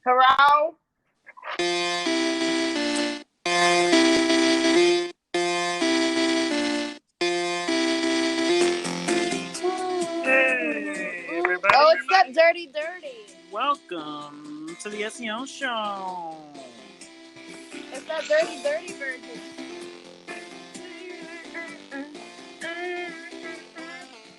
Hello? Hey, everybody. Oh, it's that dirty. Welcome to the SEO show. It's that dirty version.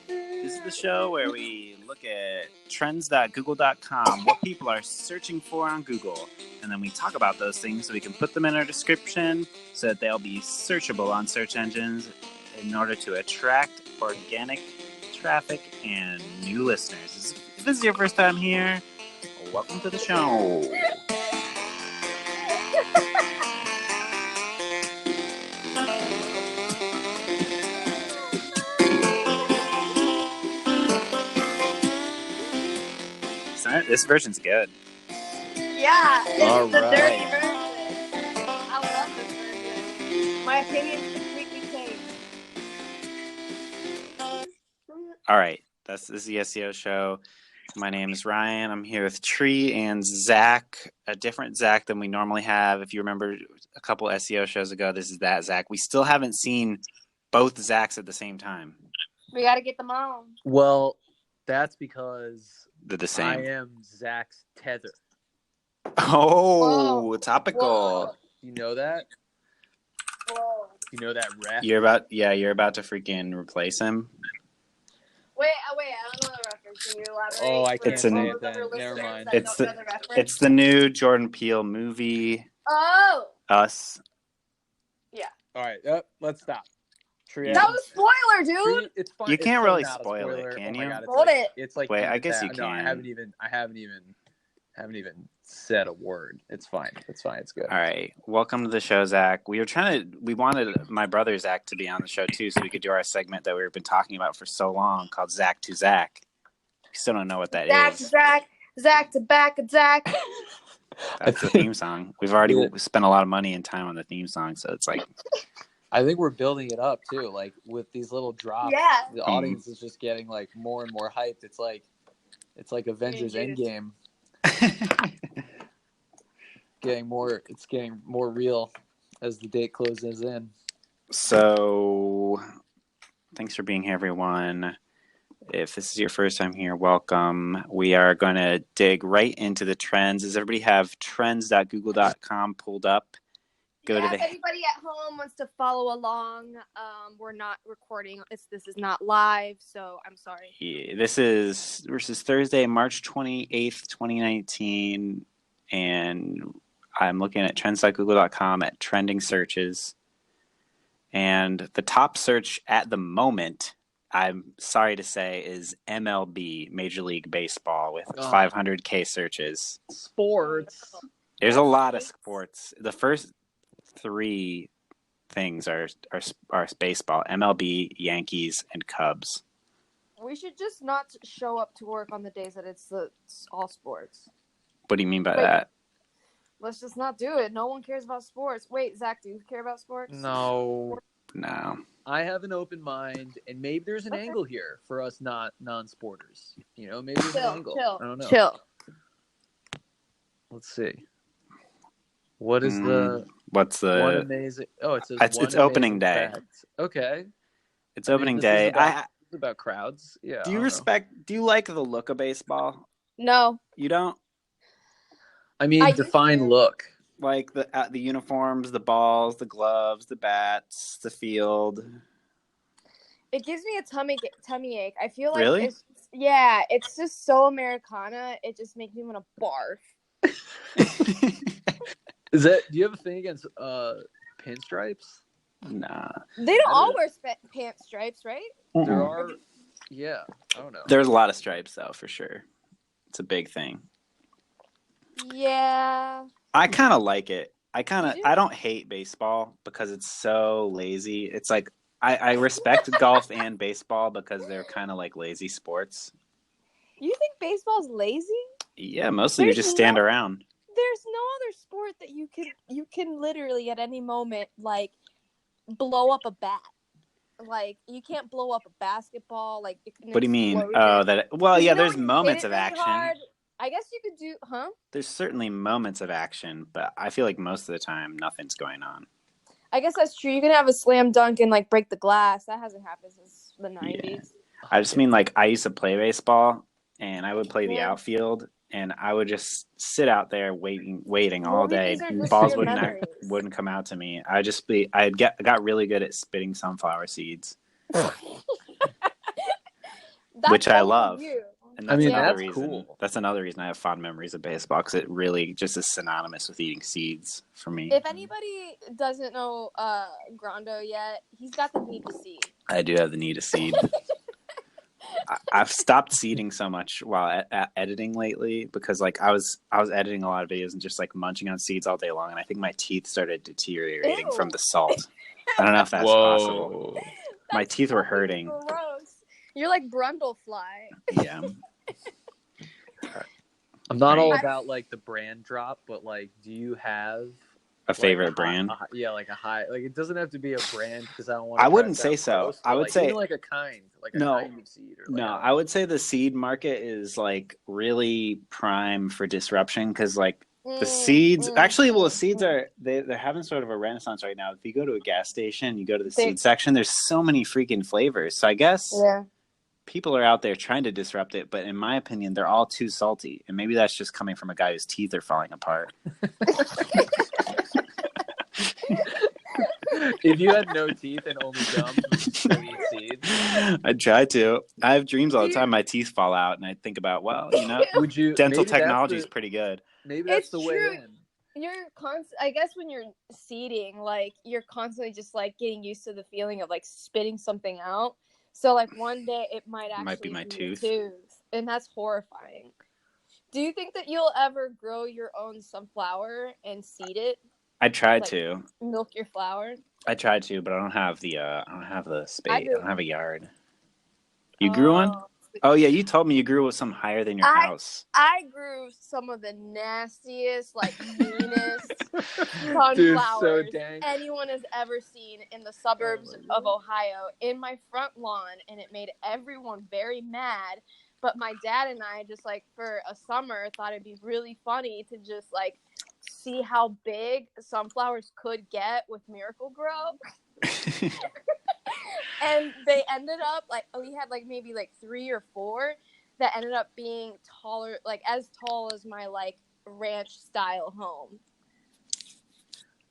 This is the show where we look at trends.google.com, what people are searching for on Google, and then we talk about those things so we can put them in our description so that they'll be searchable on search engines in order to attract organic traffic and new listeners. If this is your first time here, welcome to the show. This version's good. Yeah, it's All the right. dirty version. I love this version. My opinion's completely changed. All right, this is the SEO show. My name is Ryan. I'm here with Tree and Zach, a different Zach than we normally have. If you remember a couple SEO shows ago, this is that Zach. We still haven't seen both Zachs at the same time. We gotta get them on. Well, that's because They're the same. I am Zach's tether. Oh, Whoa. topical. Whoa. You know that? Whoa. You know that ref? You're about to freaking replace him. Wait, I don't know the reference. Can you elaborate? Oh, I can't It's say an- it then. Never mind. It's the new Jordan Peele movie, Oh! Us. All right, let's stop. Tree, That was a spoiler, dude! Tree, it's fine. You it's can't so really not a spoil it, spoiler. can Oh my you? God, it's Hold like, it. It's like Wait, I guess you No, can. I haven't even said a word. It's fine. It's good. All right, welcome to the show, Zach. We wanted my brother Zach to be on the show too, so we could do our segment that we've been talking about for so long, called Zach to Zach. We still don't know what that is. Zach to back of Zach. That's the theme song. We've already spent a lot of money and time on the theme song, so it's like, I think we're building it up too. Like with these little drops, Yeah. the audience is just getting like more and more hyped. It's like Avengers Endgame. It's getting more real as the date closes in. So thanks for being here, everyone. If this is your first time here, welcome. We are going to dig right into the trends. Does everybody have trends.google.com pulled up? If anybody at home wants to follow along, we're not recording. This is not live, so I'm sorry. Yeah, this is Thursday, March 28th, 2019, and I'm looking at trends.google.com at trending searches. And the top search at the moment, I'm sorry to say, is MLB, Major League Baseball, with 500K searches. Sports. There's a lot of sports. The first three things are baseball: MLB, Yankees, and Cubs. We should just not show up to work on the days that it's all sports. What do you mean by that? Let's just not do it. No one cares about sports. Wait, Zach, do you care about sports? No. I have an open mind, and maybe there's an angle here for us non-sporters. You know, maybe there's an angle. I don't know. Chill. Let's see. What is what's the one amazing? Oh, it says it's opening day. Fact. Okay, it's opening day. It's about crowds. Yeah. Do you like the look of baseball? No. You don't? I mean, define look. Like the uniforms, the balls, the gloves, the bats, the field. It gives me a tummy ache. I feel like really? It's just so Americana. It just makes me want to barf. Do you have a thing against pinstripes? Nah. They don't all wear pant stripes, right? Mm-mm. There are. Yeah, I don't know. There's a lot of stripes though, for sure. It's a big thing. Yeah. I kind of like it. I don't hate baseball because it's so lazy. It's like I respect golf and baseball because they're kind of like lazy sports. You think baseball's lazy? Yeah, mostly you just stand around. There's no other sport that you can literally at any moment like blow up a bat. Like you can't blow up a basketball. Like what do you mean? Oh, that. Well, yeah. There's moments of action. Hard. I guess you could do, There's certainly moments of action, but I feel like most of the time nothing's going on. I guess that's true. You can have a slam dunk and like break the glass. That hasn't happened since the 90s. Yeah. I just mean like I used to play baseball, and I would play the outfield, and I would just sit out there waiting all day. Balls wouldn't come out to me. I got really good at spitting sunflower seeds, which I love. And that's another reason. Cool. That's another reason I have fond memories of baseball, because it really just is synonymous with eating seeds for me. If anybody doesn't know Grando yet, he's got the need to seed. I do have the need to seed. I've stopped seeding so much while editing lately, because like I was editing a lot of videos and just like munching on seeds all day long, and I think my teeth started deteriorating from the salt. I don't know if that's possible. My teeth were hurting. Gross. You're like Brundlefly. Yeah. I'm not all about like the brand drop, but like, do you have a favorite brand? Like a high, like it doesn't have to be a brand, because I don't want. I wouldn't say so. Gross, I would like, say like a kind of seed. Or like I would say the seed market is like really prime for disruption, because like the seeds. The seeds are they're having sort of a renaissance right now. If you go to a gas station, you go to the seed section. There's so many freaking flavors. So I guess. Yeah. People are out there trying to disrupt it, but in my opinion, they're all too salty. And maybe that's just coming from a guy whose teeth are falling apart. If you had no teeth and only gum, would you eat seeds? I'd try to. I have dreams all the time. My teeth fall out, and I think about, dental technology is pretty good. Maybe that's the way in. I guess when you're seeding, like you're constantly just like getting used to the feeling of like spitting something out. So, like, one day it might actually be my tooth. And that's horrifying. Do you think that you'll ever grow your own sunflower and seed it? I tried to. Milk your flower? I tried to, but I don't have the space. I don't have a yard. You grew one? Oh, yeah, you told me you grew some higher than your house. I grew some of the nastiest, like, meanest sunflowers anyone has ever seen in the suburbs of Ohio in my front lawn, and it made everyone very mad. But my dad and I just, like, for a summer, thought it'd be really funny to just, like, see how big sunflowers could get with Miracle-Gro. And they ended up like we had like maybe like 3 or 4 that ended up being taller, like as tall as my like ranch style home.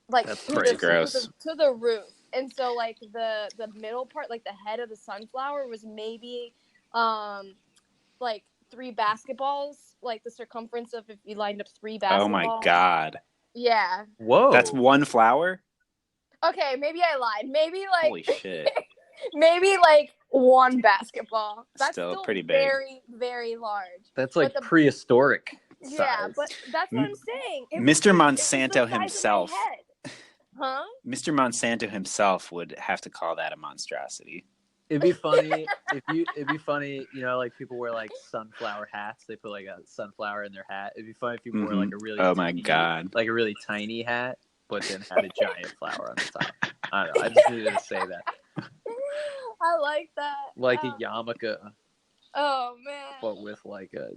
Like that's pretty gross. To the roof. And so like the middle part, like the head of the sunflower was maybe like 3 basketballs, like the circumference of if you lined up 3 basketballs. Oh my god. Yeah. Whoa. That's one flower? Okay, maybe I lied. Maybe like holy shit. Maybe like 1 basketball. That's still pretty big. Very, very large. That's like prehistoric size. Yeah, but that's what I'm saying. Mr. Monsanto himself. Huh? Mr. Monsanto himself would have to call that a monstrosity. It'd be funny you know, like people wear like sunflower hats. They put like a sunflower in their hat. It'd be funny if people wore like a really like a really tiny hat, but then had a giant flower on the top. I don't know. I just needed to say that. I like that. Like a yarmulke. Oh man. But with like a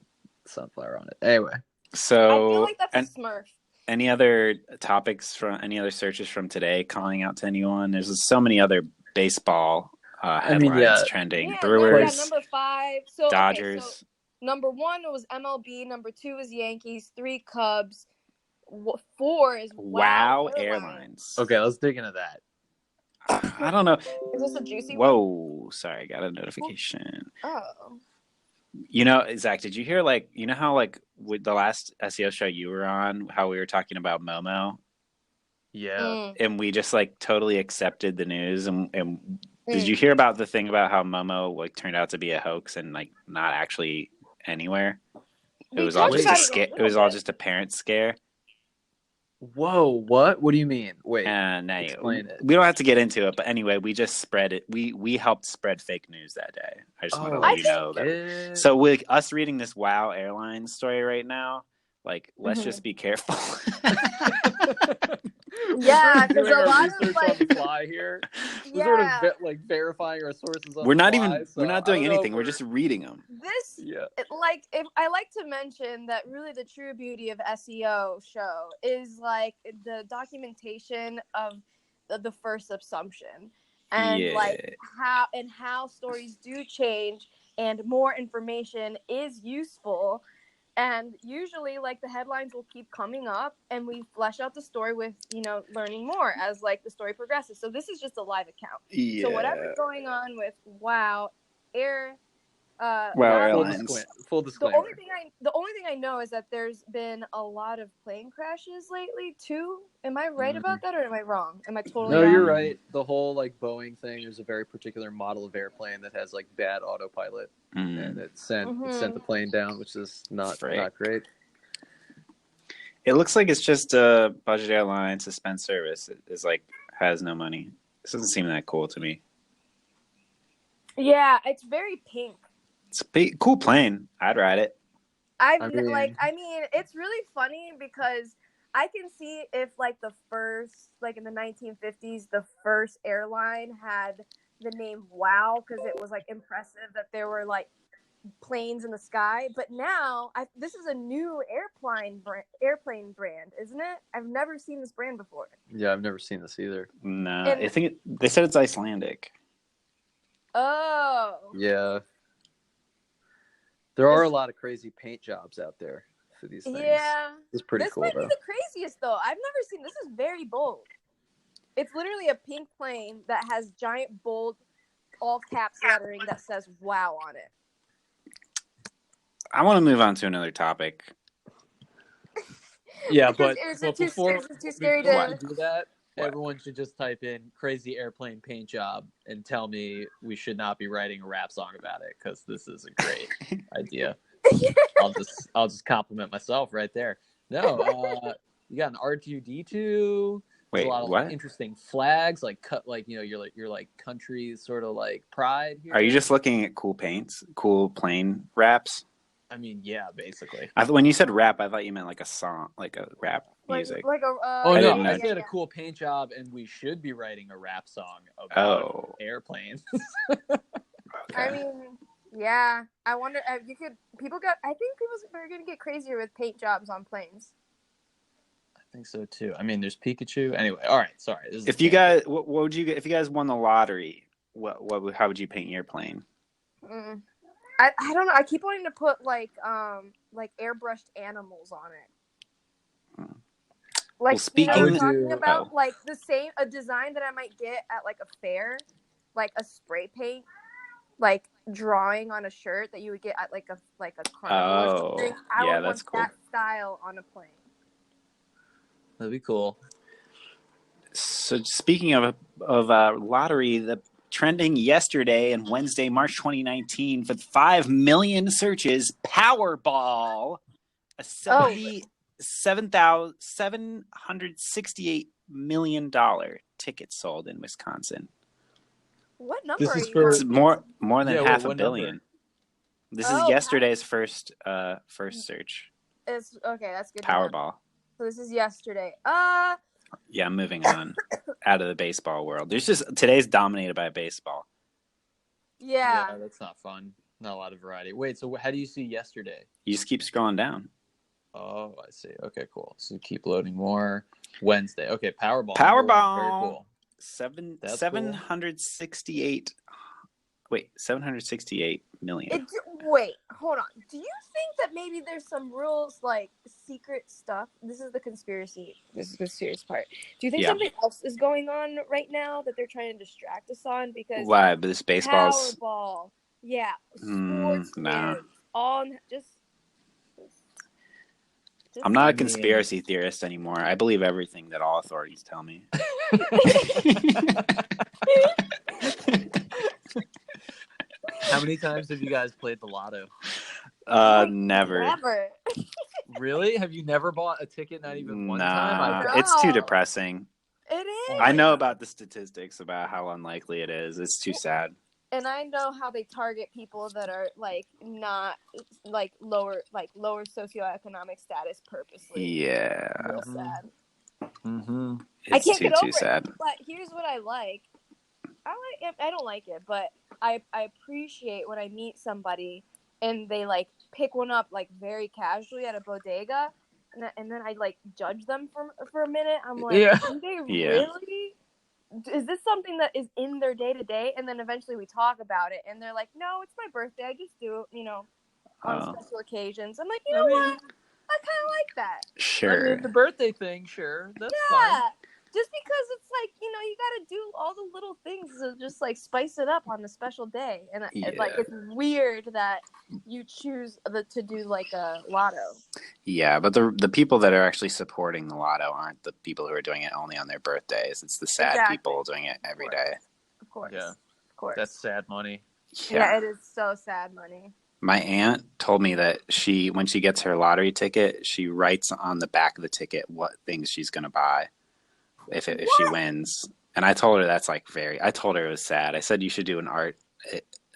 sunflower on it. Anyway. So I feel like that's a Smurf. Any other topics from any other searches from today calling out to anyone? There's so many other baseball headlines trending. Brewers. Yeah, number 5. So Dodgers. Okay, so number 1 was MLB. Number 2 was Yankees. 3 Cubs. 4 is Wow Airlines. Okay, let's dig into that. I don't know. Is this a juicy one? Whoa, sorry, I got a notification. Oh. You know, Zach, did you hear how with the last SEO show you were on, how we were talking about Momo? Yeah. And we just like totally accepted the news and did you hear about the thing about how Momo like turned out to be a hoax and like not actually anywhere? It was all just a scare. It was all just a parent scare. Whoa, what? What do you mean? Wait, explain it. We don't have to get into it, but anyway, we just spread it. We helped spread fake news that day. I just want to let you know that. So with us reading this Wow Airlines story right now, like let's just be careful. Yeah, because a lot research of like on the fly here. Yeah. We're sort of verifying our sources on the fly. We're not doing anything. We're just reading them. If I like to mention that really the true beauty of SEO show is like the documentation of the first assumption and like how stories do change and more information is useful. And usually, like, the headlines will keep coming up, and we flesh out the story with, learning more as, like, the story progresses. So this is just a live account. Yeah. So whatever's going on with Airlines. Full disclaimer. The only thing I know is that there's been a lot of plane crashes lately, too. Am I right about that, or am I wrong? Am I totally No, wrong? you're right. The whole, like, Boeing thing, there's a very particular model of airplane that has, like, bad autopilot. And it sent the plane down, which is not great. It looks like it's just a budget airline suspense service. It is like has no money. This doesn't seem that cool to me. Yeah, it's very pink. It's a cool plane. I'd ride it. I mean, it's really funny because I can see if like the first, like in the 1950s, the first airline had the name WOW because it was like impressive that there were like planes in the sky. But now this is a new airplane brand, isn't it? I've never seen this brand before. Yeah, I've never seen this either. No, I think they said it's Icelandic. Oh. Yeah. There are a lot of crazy paint jobs out there for these things. Yeah. It's pretty cool, though. This might be the craziest, though. I've never seen this. Is very bold. It's literally a pink plane that has giant, bold, all caps lettering that says WOW on it. I want to move on to another topic. Yeah, but before we do that, everyone should just type in crazy airplane paint job and tell me we should not be writing a rap song about it because this is a great idea. I'll just compliment myself right there. No, you got an R2D2. Wait, a lot of what? Interesting flags, like cut, like your country's sort of like pride here. Are you just looking at cool paints, cool plane raps? I mean, yeah, basically. When you said rap, I thought you meant like a song, like a rap music. I said a cool paint job, and we should be writing a rap song about airplanes. Okay. I mean, yeah. I wonder. I think people are gonna get crazier with paint jobs on planes. I think so too. I mean, there's Pikachu. Anyway, all right. Sorry. If you guys, what would you get if you guys won the lottery? How would you paint your plane? I don't know. I keep wanting to put like airbrushed animals on it. Like, speaking you know what I'm talking about, like a design that I might get at like a fair, like a spray paint, like drawing on a shirt that you would get at like a carnival or something. I would want cool. That style on a plane. That'd be cool. So speaking of lottery, the trending yesterday and Wednesday, March 2019, for 5 million searches, Powerball, a $768 million ticket sold in Wisconsin. What number are you? It's more than half a billion. Number? This is yesterday's first search. It's okay. That's good. Powerball. So this is yesterday. Yeah, I'm moving on out of the baseball world. Today's dominated by baseball. Yeah, that's not fun. Not a lot of variety. Wait, so how do you see yesterday? You just keep scrolling down. Oh, I see. Okay, cool. So keep loading more. Wednesday. Okay, Powerball. Very cool. 768. Wait, 768 million. Wait, hold on. Do you think that maybe there's some real like secret stuff? This is the conspiracy part. Do you think something else is going on right now that they're trying to distract us on? Because why? But this baseball's Powerball, yeah, sports news, all just. I'm not a conspiracy theorist anymore. I believe everything that all authorities tell me. How many times have you guys played the lotto? Never. Never. Really? Have you never bought a ticket? Not even one time? It's too depressing. It is. I know about the statistics about how unlikely it is. It's too sad. And I know how they target people that are like not like lower socioeconomic status purposely. Yeah. Real sad. Mm-hmm. I can't get over sad. it. But here's what I like. I don't like it, but I appreciate when I meet somebody and they like pick one up like very casually at a bodega, and then I like judge them for a minute. I'm like, do they really? Is this something that is in their day to day? And then eventually we talk about it, and they're like, no, it's my birthday. I just do it, on special occasions. I'm like, you know what? I kind of like that. Sure. I mean, the birthday thing, sure. That's fine. Just because it's like, you got to do all the little things to just like spice it up on the special day. And like, it's weird that you choose to do like a lotto. Yeah, but the people that are actually supporting the lotto aren't the people who are doing it only on their birthdays. It's the sad people doing it every day. Of course. Yeah. Of course. That's sad money. Yeah, it is so sad money. My aunt told me that when she gets her lottery ticket, she writes on the back of the ticket what things she's going to buy if she wins. And I told her I told her it was sad. I said you should do an art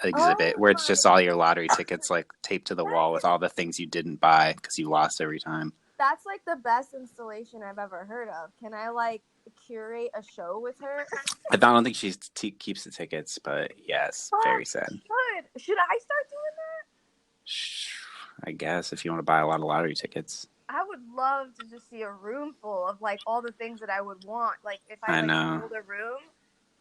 exhibit where it's just all your lottery tickets like taped to the wall with all the things you didn't buy because you lost every time. That's like the best installation I've ever heard of. Can I like curate a show with her? I don't think she keeps the tickets, but yes, very sad. Should I start doing that? I guess if you want to buy a lot of lottery tickets. I would love to just see a room full of like all the things that I would want. Like if I build a room,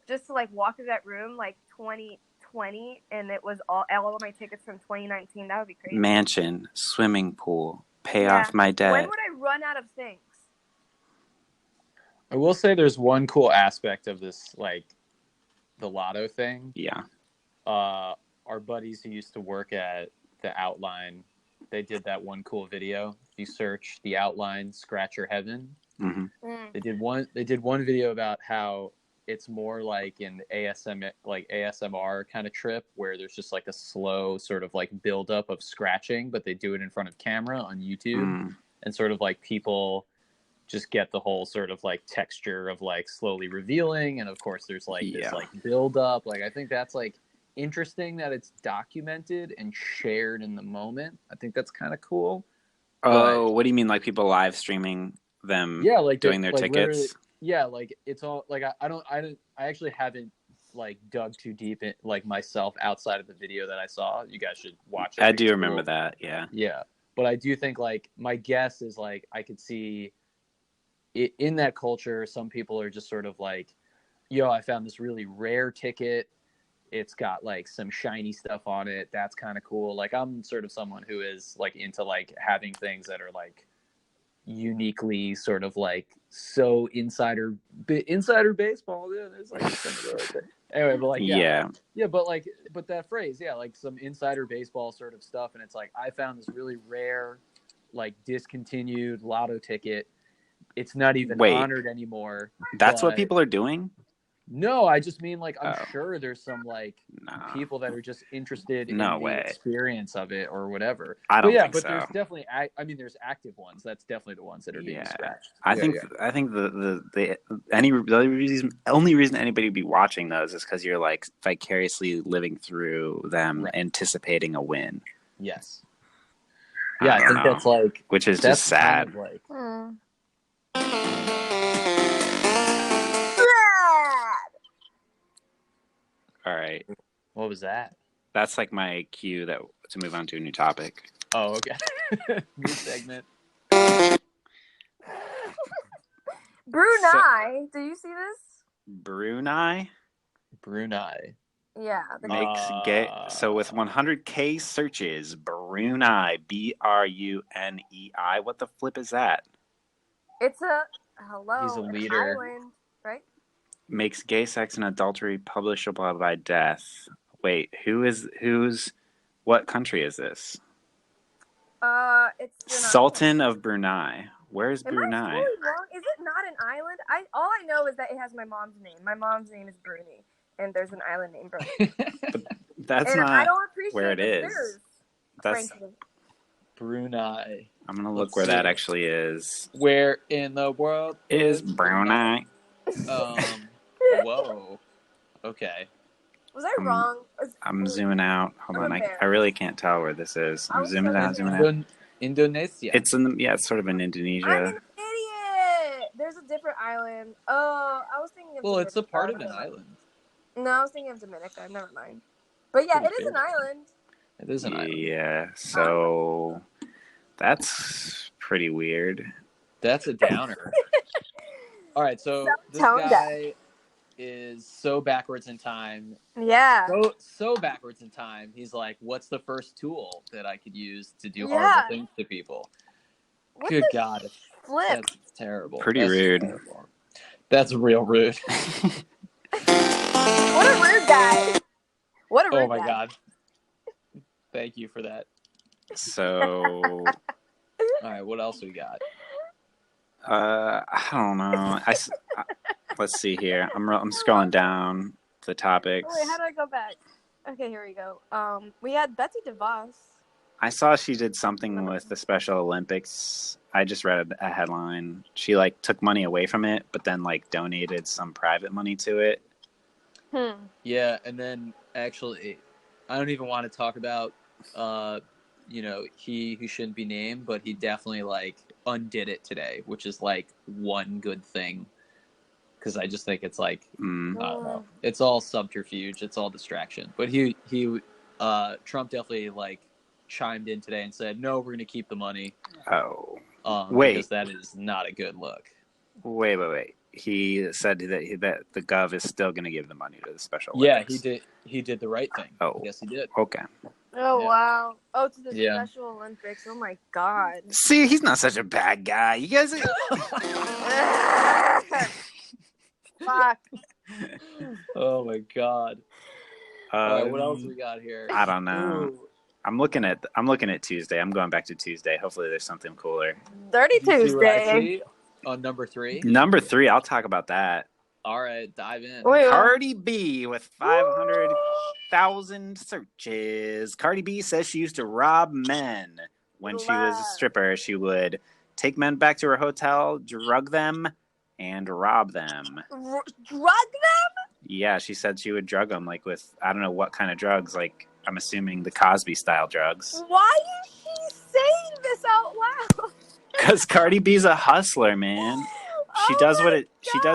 just to like walk through that room like 2020, and it was all of my tickets from 2019. That would be crazy. Mansion, swimming pool, pay off my debt. When would I run out of things? I will say there's one cool aspect of this, like the lotto thing. Yeah. Our buddies who used to work at the Outline, they did that one cool video. If you search the Outline Scratcher Heaven, they did one video about how it's more like an ASMR kind of trip where there's just like a slow sort of like buildup of scratching, but they do it in front of camera on YouTube, and sort of like people just get the whole sort of like texture of like slowly revealing, and of course there's like this like build up. Like I think that's like interesting that it's documented and shared in the moment. I think that's kind of cool. Oh, what do you mean, like people live streaming them? Yeah, like doing their tickets. Yeah, like it's all like I actually haven't like dug too deep in like myself outside of the video that I saw. You guys should watch it. I do remember that. Yeah. But I do think like my guess is like I could see it in that culture. Some people are just sort of like, yo, I found this really rare ticket. It's got like some shiny stuff on it. That's kind of cool. Like I'm sort of someone who is like into like having things that are like uniquely sort of like so insider baseball. Yeah, there's like some of those. Anyway, but like but that phrase, like some insider baseball sort of stuff, and it's like I found this really rare, like discontinued lotto ticket. It's not even honored anymore. That's what people are doing? No, I just mean like I'm sure there's some like people that are just interested in the experience of it or whatever. I don't think so. There's definitely there's active ones. That's definitely the ones that are being scratched. I think the only reason anybody would be watching those is because you're like vicariously living through them, anticipating a win. Yes. Yeah, I think that's like, which is just sad. Kind of All right. What was that? That's like my cue to move on to a new topic. Oh, okay. New segment. Brunei. Do you see this? Brunei? Yeah. Makes gay. So with 100K searches, Brunei, Brunei. What the flip is that? It's He's a leader. Island, right? Makes gay sex and adultery punishable by death. Wait, what country is this? It's Sultan of Brunei. Where's Brunei? Am I fully wrong? Is it not an island? All I know is that it has my mom's name. My mom's name is Bruni, and there's an island named Bruni. But that's and not I don't appreciate where it is. News, that's frankly. Brunei. I'm gonna look where that actually is. Where in the world is Brunei? Whoa. Okay. Was I wrong? I'm zooming out. Hold on. I really can't tell where this is. I'm zooming out. Indonesia. It's sort of in Indonesia. I'm an idiot. There's a different island. Oh, I was thinking of Dominica. It's a part of an island. No, I was thinking of Dominica. Never mind. But yeah, it is an island. It is an island. Yeah, so that's pretty weird. That's a downer. All right, so this guy is so backwards in time. Yeah. So backwards in time. He's like, what's the first tool that I could use to do horrible things to people? Good God. Flip. That's terrible. Pretty rude. Terrible. That's real rude. What a rude guy. What a rude guy. Oh my God. Thank you for that. So. All right, what else we got? I don't know. Let's see here. I'm scrolling down the topics. Wait, how do I go back? Okay, here we go. We had Betsy Devos. I saw she did something with the Special Olympics. I just read a headline. She like took money away from it, but then like donated some private money to it. Yeah, and then actually, I don't even want to talk about, he who shouldn't be named, but he definitely like undid it today, which is like one good thing. Because I just think it's like, I don't know. It's all subterfuge. It's all distraction. But Trump definitely like chimed in today and said, no, we're going to keep the money. Oh. Wait. Because that is not a good look. Wait. He said that the Gov is still going to give the money to the Special Olympics. Yeah, he did the right thing. Oh. Yes, he did. Okay. Oh, yeah. Wow. Oh, to the Special Olympics. Oh, my God. See, he's not such a bad guy. You guys... Fuck. Oh, my God. All right, what else we got here? I don't know. Ooh. I'm looking at Tuesday. I'm going back to Tuesday. Hopefully there's something cooler. Dirty Tuesday. On number 3? Number 3, I'll talk about that. All right, dive in. Cardi B with 500,000 searches. Cardi B says she used to rob men. When she was a stripper, she would take men back to her hotel, drug them, and rob them. Drug them? Yeah, she said she would drug them, like with, I don't know what kind of drugs, like I'm assuming the Cosby style drugs. Why is she saying this out loud? Because Cardi B's a hustler, man. She does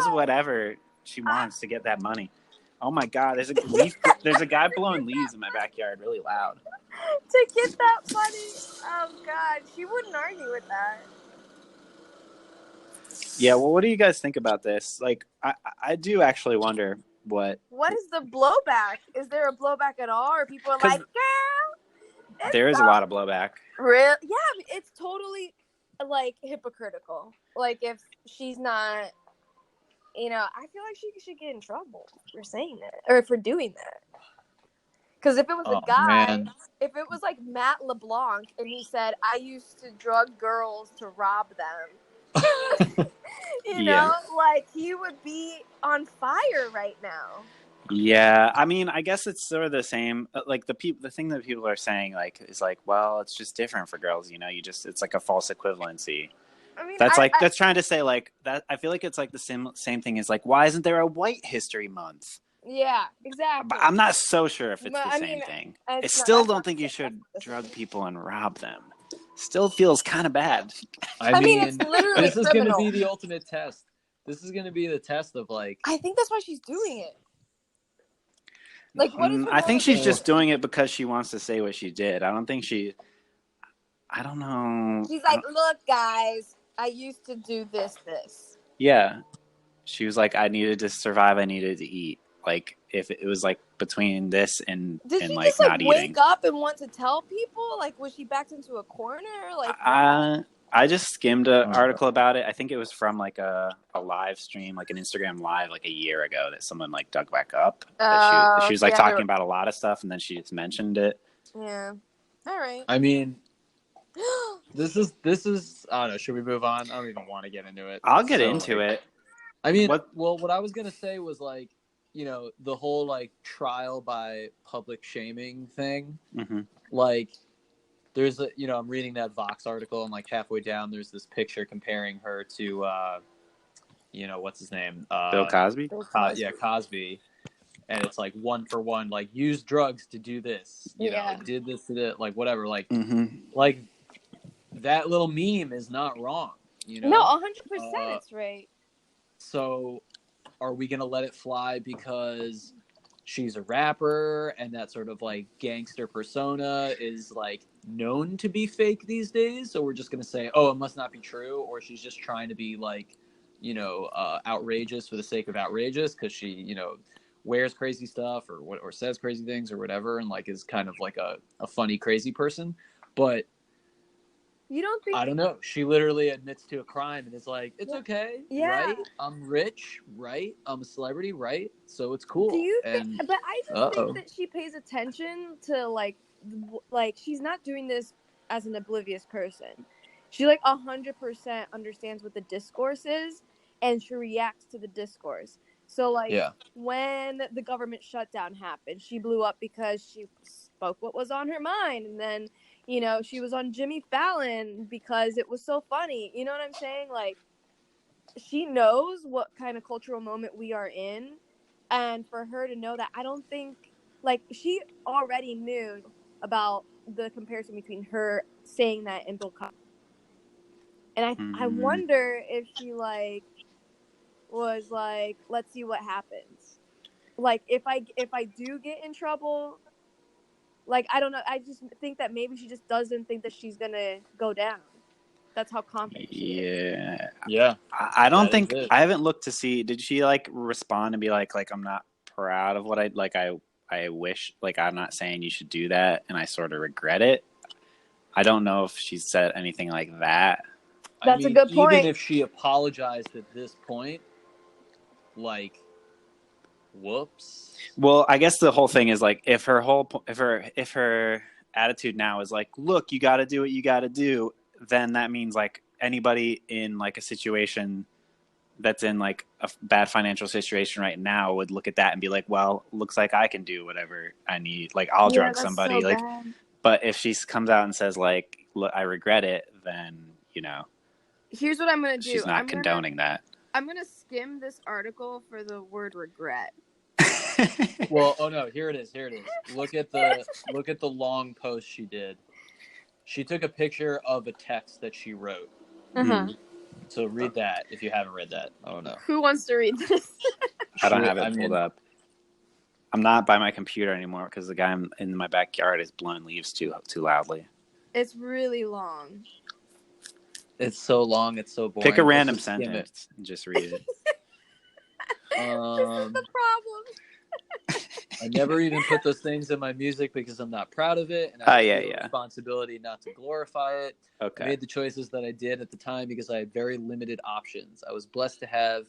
whatever she wants to get that money. Oh my God, there's a guy blowing leaves in my backyard really loud. To get that money, oh God, she wouldn't argue with that. Yeah, well, what do you guys think about this? Like, I do actually wonder what is the blowback? Is there a blowback at all? Or people are like, girl, there is a lot of blowback. Real? Yeah, it's totally like hypocritical. Like if she's not, I feel like she should get in trouble for saying that or for doing that. Because if it was a guy, if it was like Matt LeBlanc and he said, I used to drug girls to rob them, like he would be on fire right now. Yeah, I mean, I guess it's sort of the same. Like the thing that people are saying, like, is like, well, it's just different for girls. It's like a false equivalency. I mean, that's trying to say like that. I feel like it's like the same thing as like, why isn't there a White History Month? Yeah, exactly. But I'm not so sure if it's the same thing. I still don't think you should drug people and rob them. Still feels kind of bad. I mean, it's literally this is going to be the ultimate test. This is going to be the test of like. I think that's why she's doing it. Like, what is I think she's just doing it because she wants to say what she did. I don't think I don't know. She's like, look, guys, I used to do this. Yeah. She was like, I needed to survive. I needed to eat. Like, if it was like between this and did she like just like not wake eating. up and want to tell people? Like, was she backed into a corner? Like, I just skimmed an article about it. I think it was from like a live stream, like an Instagram live, like a year ago that someone like dug back up. She was like talking about a lot of stuff, and then she just mentioned it. Yeah. All right. I mean, this is. I don't know. Should we move on? I don't even want to get into it. I'll get into it. I mean, what I was gonna say was like, the whole like trial by public shaming thing. Mm-hmm. Like, there's I'm reading that Vox article, and like halfway down, there's this picture comparing her to, what's his name? Bill Cosby. Yeah, Cosby. And it's like one for one, like used drugs to do this, did this to that, like whatever, like, like that little meme is not wrong, No, 100% it's right. so are we going to let it fly because she's a rapper and that sort of like gangster persona is like known to be fake these days? So we're just going to say, oh, it must not be true, or she's just trying to be like, outrageous for the sake of outrageous because she, wears crazy stuff or says crazy things or whatever, and like is kind of like a funny crazy person. But you don't think, I don't know, she literally admits to a crime and is like, it's okay, right? I'm rich, right? I'm a celebrity, right? So it's cool. Do you think, but I just think that she pays attention to like she's not doing this as an oblivious person. She like 100% understands what the discourse is, and she reacts to the discourse. So like when the government shutdown happened, she blew up because she spoke what was on her mind, and then she was on Jimmy Fallon because it was so funny. You know what I'm saying? Like, she knows what kind of cultural moment we are in, and for her to know that, I don't think like she already knew about the comparison between her saying that and Bill Cosby. And I wonder if she like was like, let's see what happens. Like if I do get in trouble, like I don't know, I just think that maybe she just doesn't think that she's gonna go down. That's how confident she is. Yeah. I don't think, I haven't looked to see, did she like respond and be like I'm not proud of what I wish, like I'm not saying you should do that and I sort of regret it. I don't know if she said anything like that. That's a good point. Even if she apologized at this point, like, whoops. Well, I guess the whole thing is like, if her attitude now is like, look, you got to do what you got to do, then that means like anybody in like a situation that's in like a bad financial situation right now would look at that and be like, well, looks like I can do whatever I need. Like I'll drug somebody. So like, bad. But if she comes out and says like, look, I regret it, then, here's what I'm going to do. She's not condoning that. I'm going to skim this article for the word regret. Well, oh no, here it is. Look at the long post she did. She took a picture of a text that she wrote. So read that if you haven't read that. Oh no. Who wants to read this? I don't have it pulled up. I'm not by my computer anymore because the guy in my backyard is blowing leaves too loudly. It's really long. It's so long. It's so boring. Pick a random sentence and just read it. This is the problem. I never even put those things in my music because I'm not proud of it, and I have a responsibility not to glorify it. Okay. I made the choices that I did at the time because I had very limited options. I was blessed to have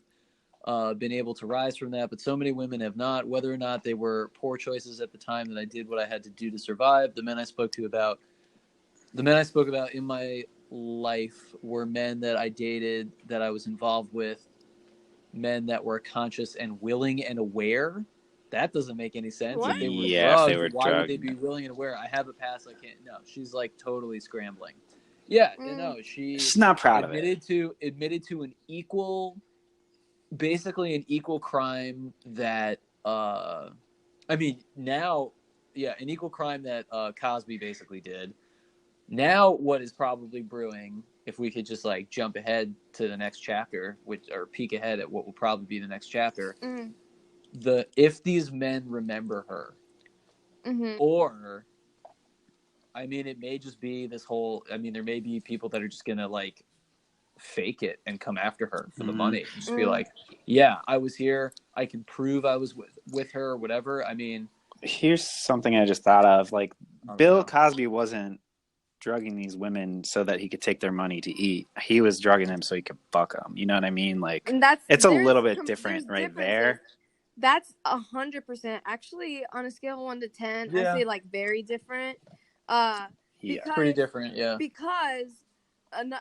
been able to rise from that, but so many women have not. Whether or not they were poor choices at the time that I did what I had to do to survive, the men I spoke about in my life were men that I dated, that I was involved with, men that were conscious and willing and aware. That doesn't make any sense. What? If they were drugged, if they were why would they be willing and aware? I have a past. I can't. No, she's like totally scrambling. Yeah, she's not proud of it. Admitted to an equal crime that an equal crime that Cosby basically did. Now, what is probably brewing, if we could just like jump ahead to the next chapter, or peek ahead at what will probably be the next chapter. If these men remember her, or, it may just be this whole, there may be people that are just going to like fake it and come after her for the money. Just be like, yeah, I was here. I can prove I was with her or whatever. Here's something I just thought of. Like, Bill Cosby wasn't drugging these women so that he could take their money to eat. He was drugging them so he could fuck them. You know what I mean? Like, it's a little bit different right there. That's 100%. Actually, on a scale of 1 to 10, I say like very different. Pretty different, yeah. Because,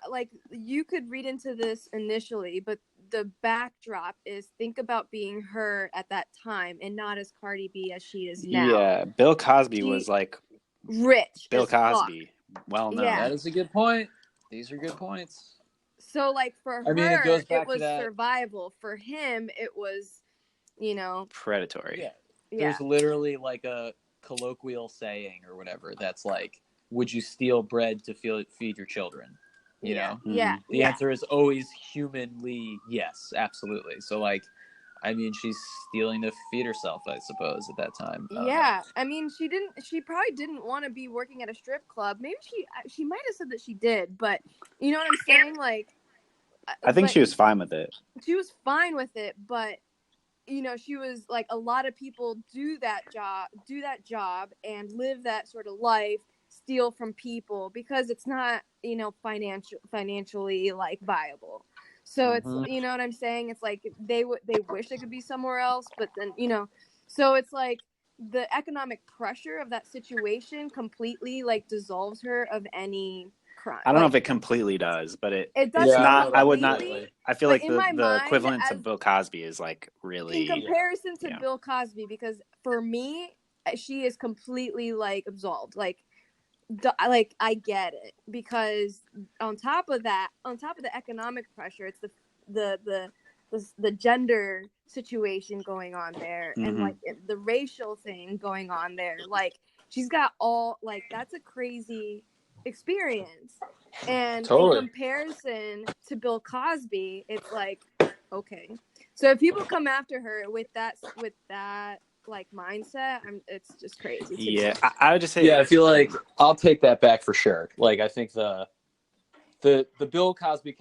like, you could read into this initially, but the backdrop is think about being her at that time and not as Cardi B as she is now. Yeah, Bill Cosby was like rich. Bill Cosby, well known. Yeah. That is a good point. These are good points. So, like, for her, it was survival. For him, it was, predatory. Yeah. There's literally like a colloquial saying or whatever that's like, would you steal bread to feed your children? You know? Yeah. The answer is always humanly yes, absolutely. So like, I mean, she's stealing to feed herself, I suppose, at that time. I mean, she probably didn't want to be working at a strip club. Maybe she might have said that she did, but you know what I'm saying? Like, I think she was fine with it. She was fine with it, but you know, she was like, a lot of people do that job and live that sort of life, steal from people because it's not, you know, financially like viable. So it's, you know what I'm saying? It's like they wish they could be somewhere else, but then, you know, so it's like the economic pressure of that situation completely like dissolves her of any crime. I don't know if it completely does, but it it's doesn't. not. I would not. I feel like the mind, equivalent to Bill Cosby is like really in comparison to Bill Cosby, because for me, she is completely like absolved. Like I get it, because on top of the economic pressure, it's the gender situation going on there, and like the racial thing going on there. Like she's got all, like, that's a crazy experience, and in comparison to Bill Cosby, it's like, okay, so if people come after her with that like mindset, it's just crazy to me. I would just say, I feel like I'll take that back for sure. Like, I think the Bill Cosby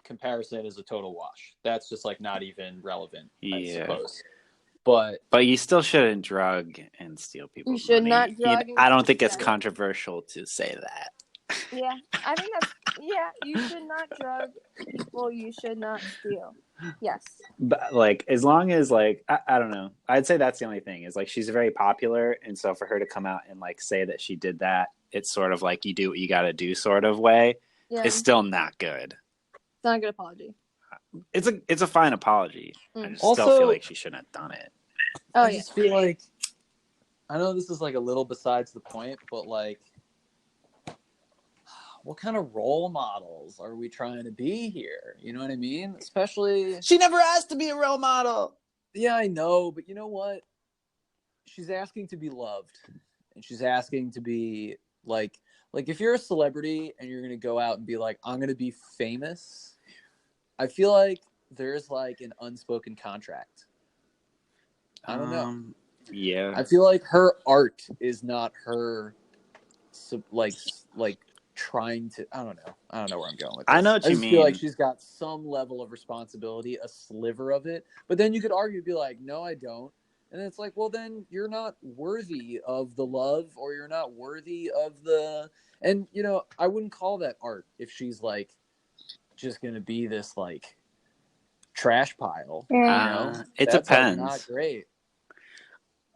comparison is a total wash. That's just like not even relevant, I suppose. But you still shouldn't drug and steal people's money. You should not drug. I don't think it's controversial to say that. Yeah, I think that's, you should not drug people, you should not steal. Yes. But like, as long as like, I don't know, I'd say that's the only thing is like, she's very popular. And so for her to come out and like say that she did that, it's sort of like you do what you got to do sort of way. It's still not good. It's not a good apology. It's a fine apology. I just also, still feel like she shouldn't have done it. I just feel like, I know this is like a little besides the point, but like, what kind of role models are we trying to be here? You know what I mean? Especially, she never asked to be a role model. Yeah, I know, but you know what? She's asking to be loved, and she's asking to be like if you're a celebrity and you're gonna go out and be like, I'm gonna be famous, I feel like there's like an unspoken contract. I don't know. Yeah, I feel like her art is not her, like trying to. I don't know where I'm going with this. I know what you mean. I just feel like she's got some level of responsibility, a sliver of it. But then you could argue, be like, no, I don't. And it's like, well, then you're not worthy of the love, or you're not worthy of the. And you know, I wouldn't call that art if she's like just gonna be this like trash pile. You know, it depends. Like, not great.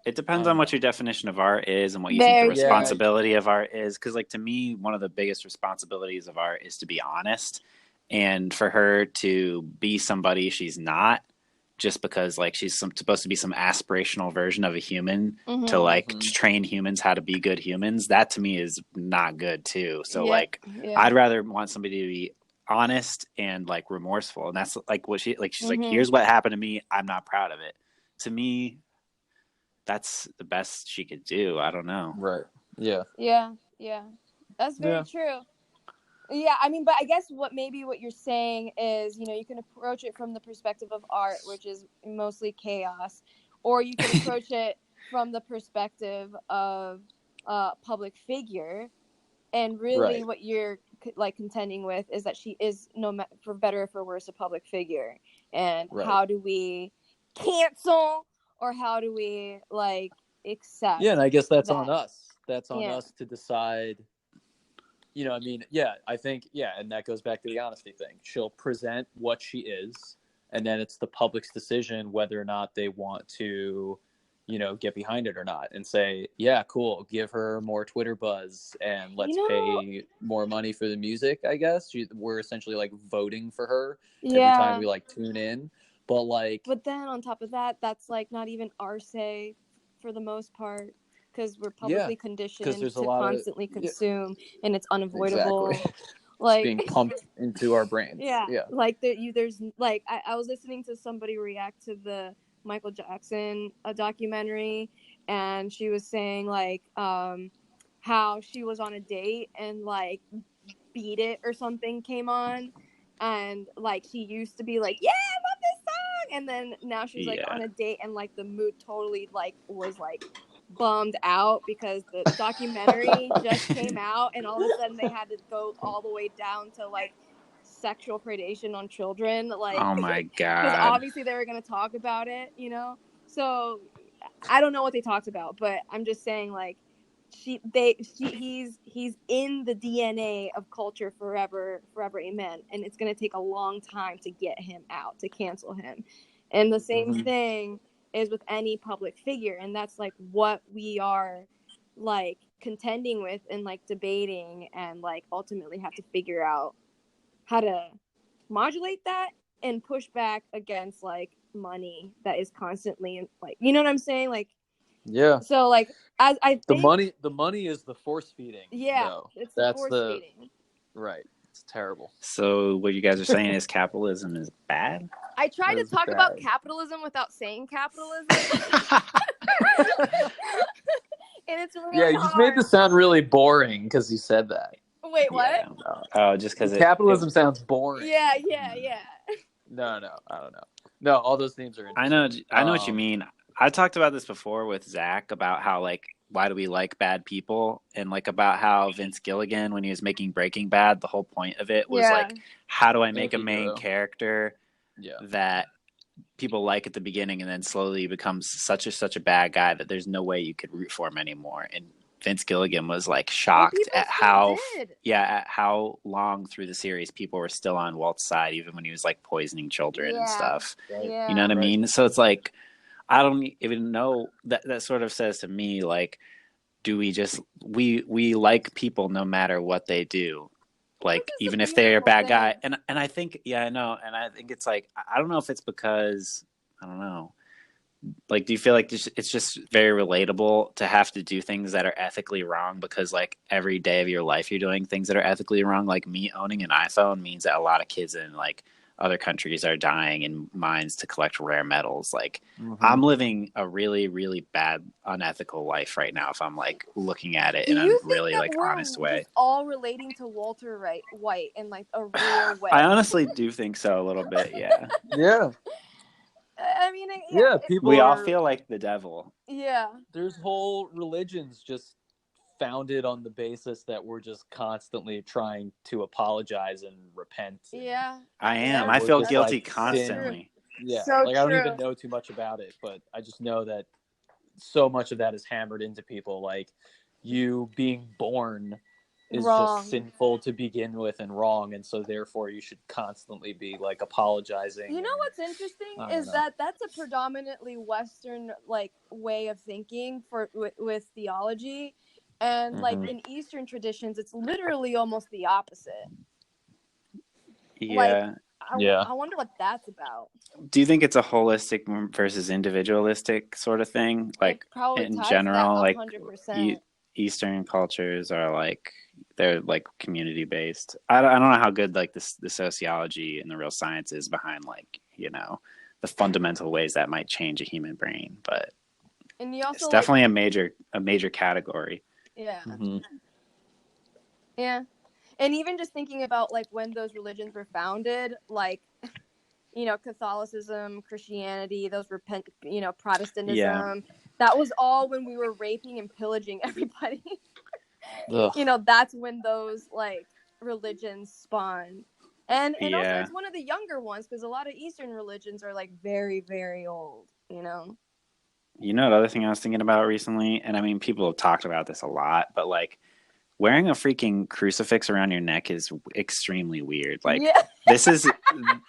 It depends on what your definition of art is and what you think the responsibility of art is. Because, like, to me, one of the biggest responsibilities of art is to be honest. And for her to be somebody she's not, just because, like, she's supposed to be some aspirational version of a human to, like, train humans how to be good humans, that to me is not good, too. So, I'd rather want somebody to be honest and, like, remorseful. And that's, like, what she's like, here's what happened to me. I'm not proud of it. To me, that's the best she could do. I don't know. Right. Yeah. Yeah. Yeah. That's very true. Yeah. I mean, but I guess what you're saying is, you know, you can approach it from the perspective of art, which is mostly chaos, or you can approach it from the perspective of public figure. And really what you're like contending with is that she is, for better or for worse, a public figure. And how do we cancel? Or how do we, like, accept? Yeah, and I guess that's on us. That's on us to decide. You know, I mean, I think, and that goes back to the honesty thing. She'll present what she is, and then it's the public's decision whether or not they want to, you know, get behind it or not and say, yeah, cool, give her more Twitter buzz and let's pay more money for the music, I guess. We're essentially, like, voting for her every time we, like, tune in. But then on top of that, that's like not even our say for the most part, because we're publicly conditioned to constantly consume, and it's unavoidable. Exactly. Like, it's being pumped into our brains. Yeah. Like there's like I was listening to somebody react to the Michael Jackson documentary, and she was saying like how she was on a date and like Beat It or something came on, and like she used to be like, yeah, I love this song, and then now she's like on a date, and like the mood totally like was like bummed out because the documentary just came out, and all of a sudden they had to go all the way down to like sexual predation on children, like, oh my god, because obviously they were going to talk about it, you know. So I don't know what they talked about, but I'm just saying, like, he's in the DNA of culture forever, amen, and it's going to take a long time to get him out, to cancel him. And the same thing is with any public figure, and that's like what we are like contending with and like debating, and like ultimately have to figure out how to modulate that and push back against like money that is constantly like, you know what I'm saying, like, yeah. So like, as I think the money is the force feeding. Yeah, though. it's the force feeding. Right. It's terrible. So what you guys are saying is capitalism is bad? I tried to talk about capitalism without saying capitalism. And it's really you just made this sound really boring because you said that. Wait, what? Yeah. Oh, just because capitalism sounds boring. Yeah. No, I don't know. No, all those themes are interesting. I know what you mean. I talked about this before with Zach about how, like, why do we like bad people? And, like, about how Vince Gilligan, when he was making Breaking Bad, the whole point of it was, like, how do I make a main character that people like at the beginning and then slowly becomes such a bad guy that there's no way you could root for him anymore. And Vince Gilligan was, like, shocked at how long through the series people were still on Walt's side, even when he was, like, poisoning children and stuff. Right. Yeah. You know what I mean? So it's like, I don't even know, that sort of says to me, like, do we just, we like people no matter what they do, like, even if they're a bad guy. And I think, I know. And I think it's like, I don't know if it's because, I don't know, like, do you feel like it's just very relatable to have to do things that are ethically wrong because, like, every day of your life you're doing things that are ethically wrong? Like, me owning an iPhone means that a lot of kids in, like, other countries are dying in mines to collect rare metals. Like, I'm living a really, really bad, unethical life right now if I'm, like, looking at it in a really, like, honest way. All relating to Walter White in, like, a real way. I honestly do think so a little bit, yeah. Yeah. I mean, we all feel like the devil. Yeah. There's whole religions just founded on the basis that we're just constantly trying to apologize and repent. Yeah. I am. I feel guilty constantly. Yeah. So like, I don't even know too much about it, but I just know that so much of that is hammered into people. Like, you being born is just sinful to begin with and wrong, and so therefore you should constantly be, like, apologizing. You know what's interesting is that that's a predominantly Western, like, way of thinking with theology. And, like, in Eastern traditions, it's literally almost the opposite. Yeah. Like, I wonder what that's about. Do you think it's a holistic versus individualistic sort of thing? Like, in general, like, Eastern cultures are, like, they're, like, community-based. I don't know how good, like, the sociology and the real science is behind, like, you know, the fundamental ways that might change a human brain. But it's definitely a major category. Yeah. Yeah. And even just thinking about, like, when those religions were founded, like, you know, Catholicism, Christianity, those were, Protestantism, that was all when we were raping and pillaging everybody. You know, that's when those, like, religions spawned. And also it's one of the younger ones because a lot of Eastern religions are, like, very, very old, you know? You know, the other thing I was thinking about recently, and I mean, people have talked about this a lot, but, like, wearing a freaking crucifix around your neck is extremely weird. Like, this is,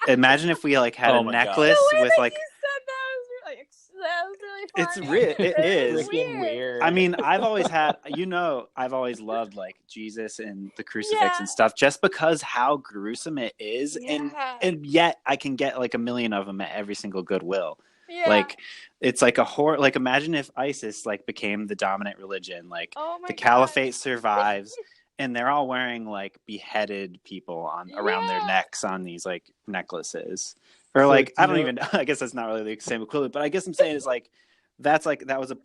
imagine if we, like, had a necklace with, like, that was really funny. It is weird. I mean, I've always loved, like, Jesus and the crucifix and stuff, just because how gruesome it is, and yet I can get, like, 1 million of them at every single Goodwill. Yeah. Like, it's like a horror. Like, imagine if ISIS, like, became the dominant religion. Like, the caliphate survives, and they're all wearing, like, beheaded people around their necks on these, like, necklaces. Or, like, I don't even know. I guess that's not really the same equivalent, but I guess I'm saying is, like, that was a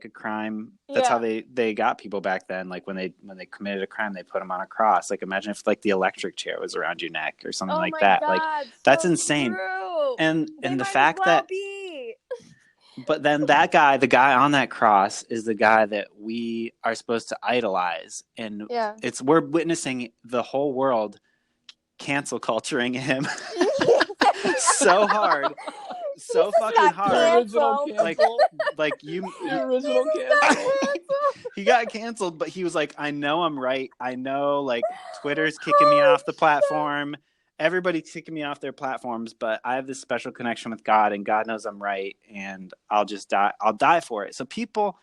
crime. That's how they got people back then. Like when they committed a crime, they put them on a cross. Like imagine if like the electric chair was around your neck or something like that. God, like that's insane. True. And the fact be. But then the guy on that cross is the guy that we are supposed to idolize. And we're witnessing the whole world cancel culturing him so hard. So fucking hard. Like you original cancel. He got canceled, but he was like, I know I'm right. I know like Twitter's kicking me off the platform. Everybody's kicking me off their platforms, but I have this special connection with God, and God knows I'm right, and I'll just die. I'll die for it. So people,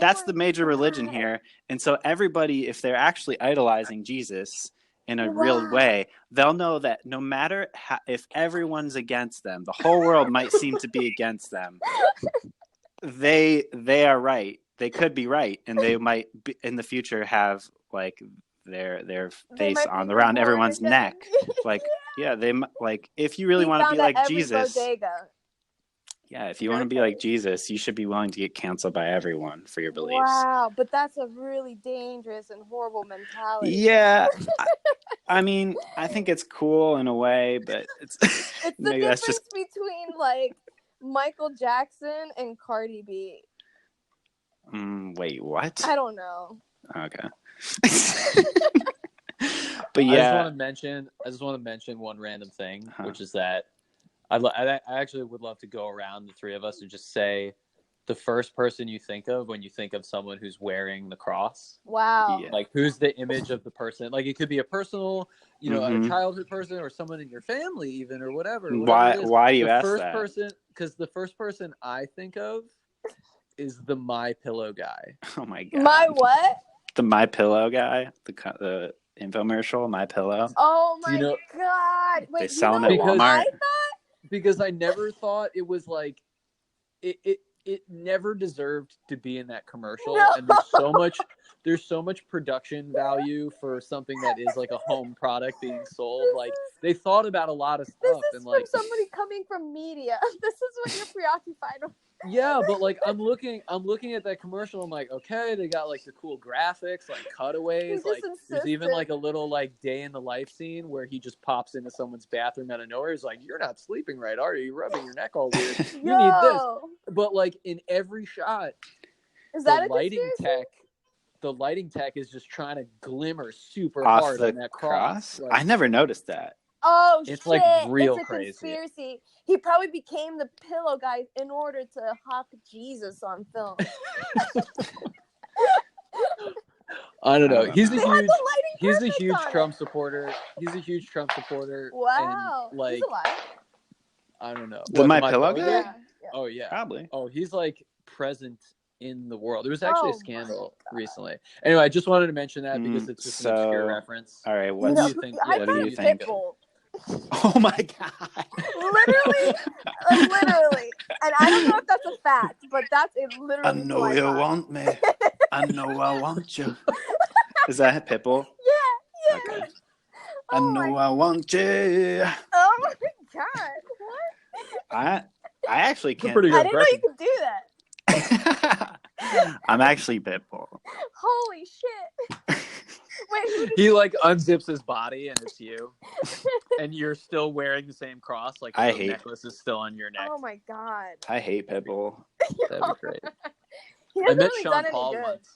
that's the major religion here. And so everybody, if they're actually idolizing Jesus in a real way, they'll know that no matter if everyone's against them, the whole world might seem to be against them. They are right. They could be right, and they might be, in the future have like their face on around everyone's neck. Like they like if you really want to be like Jesus. Bodega. Yeah, if you want to be like Jesus, you should be willing to get canceled by everyone for your beliefs. Wow, but that's a really dangerous and horrible mentality. Yeah, I mean, I think it's cool in a way, but it's the maybe difference that's just between like Michael Jackson and Cardi B. Wait, what? I don't know. Okay. But yeah, I just want to mention one random thing, which is that I actually would love to go around the three of us and just say the first person you think of when you think of someone who's wearing the cross. Wow. Yeah. Like who's the image of the person? Like it could be a personal, a childhood person or someone in your family even or whatever. Why do you ask that? Because the first person I think of is the My Pillow guy. Oh my God. My what? The My Pillow guy, the infomercial, My Pillow. Oh my God! Wait, they sell them at Walmart. Because I never thought it was like it never deserved to be in that commercial. No. And there's so much production value for something that is like a home product being sold. Like they thought about a lot of stuff. This is from somebody coming from media. This is what you're preoccupied with. Yeah, but like I'm looking at that commercial. I'm like, okay, they got like the cool graphics, like cutaways. Like there's even like a little like day in the life scene where he just pops into someone's bathroom out of nowhere. He's like, "You're not sleeping right, are you? You're rubbing your neck all weird. You need this." But like in every shot, is that the lighting tech is just trying to glimmer super hard on that cross. Like, I never noticed that. Oh, it's shit. Like real it's a crazy. Conspiracy. He probably became the pillow guy in order to hawk Jesus on film. I don't know. He's a huge Trump supporter. He's a huge Trump supporter. Wow. And, like, he's alive. I don't know. My Pillow guy? Yeah. Oh yeah. Probably. Oh, he's like present in the world. There was actually a scandal recently. Anyway, I just wanted to mention that because it's just an obscure reference. All right, what do you think? What do you think? Oh my God! Literally, and I don't know if that's a fact, but that's it. Literally, I know you want me. I know I want you. Is that Pitbull? Yeah. Okay. I know I want you. Oh my God! What? I actually can't. Pretty good I didn't know you could do that. I'm actually Pitbull. Holy shit! Wait, he like unzips his body and it's you, and you're still wearing the same cross. Like the necklace is still on your neck. Oh my God! I hate Pitbull. That'd be great. I met Sean Paul once.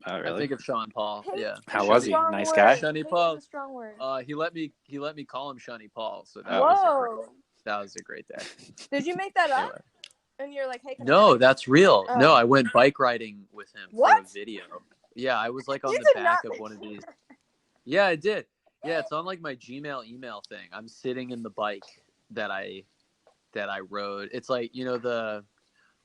Oh really? I think of Sean Paul. Yeah. How was he? Nice guy. Shunny Paul. Strong word. He let me call him Shunny Paul. So that was a great day. Did you make that up? And you're like, hey. No, that's real. Oh. No, I went bike riding with him for a video. Yeah, I was like on the back of one of these. Yeah, I did. Yeah, it's on like my Gmail email thing. I'm sitting in the bike that I rode. It's like,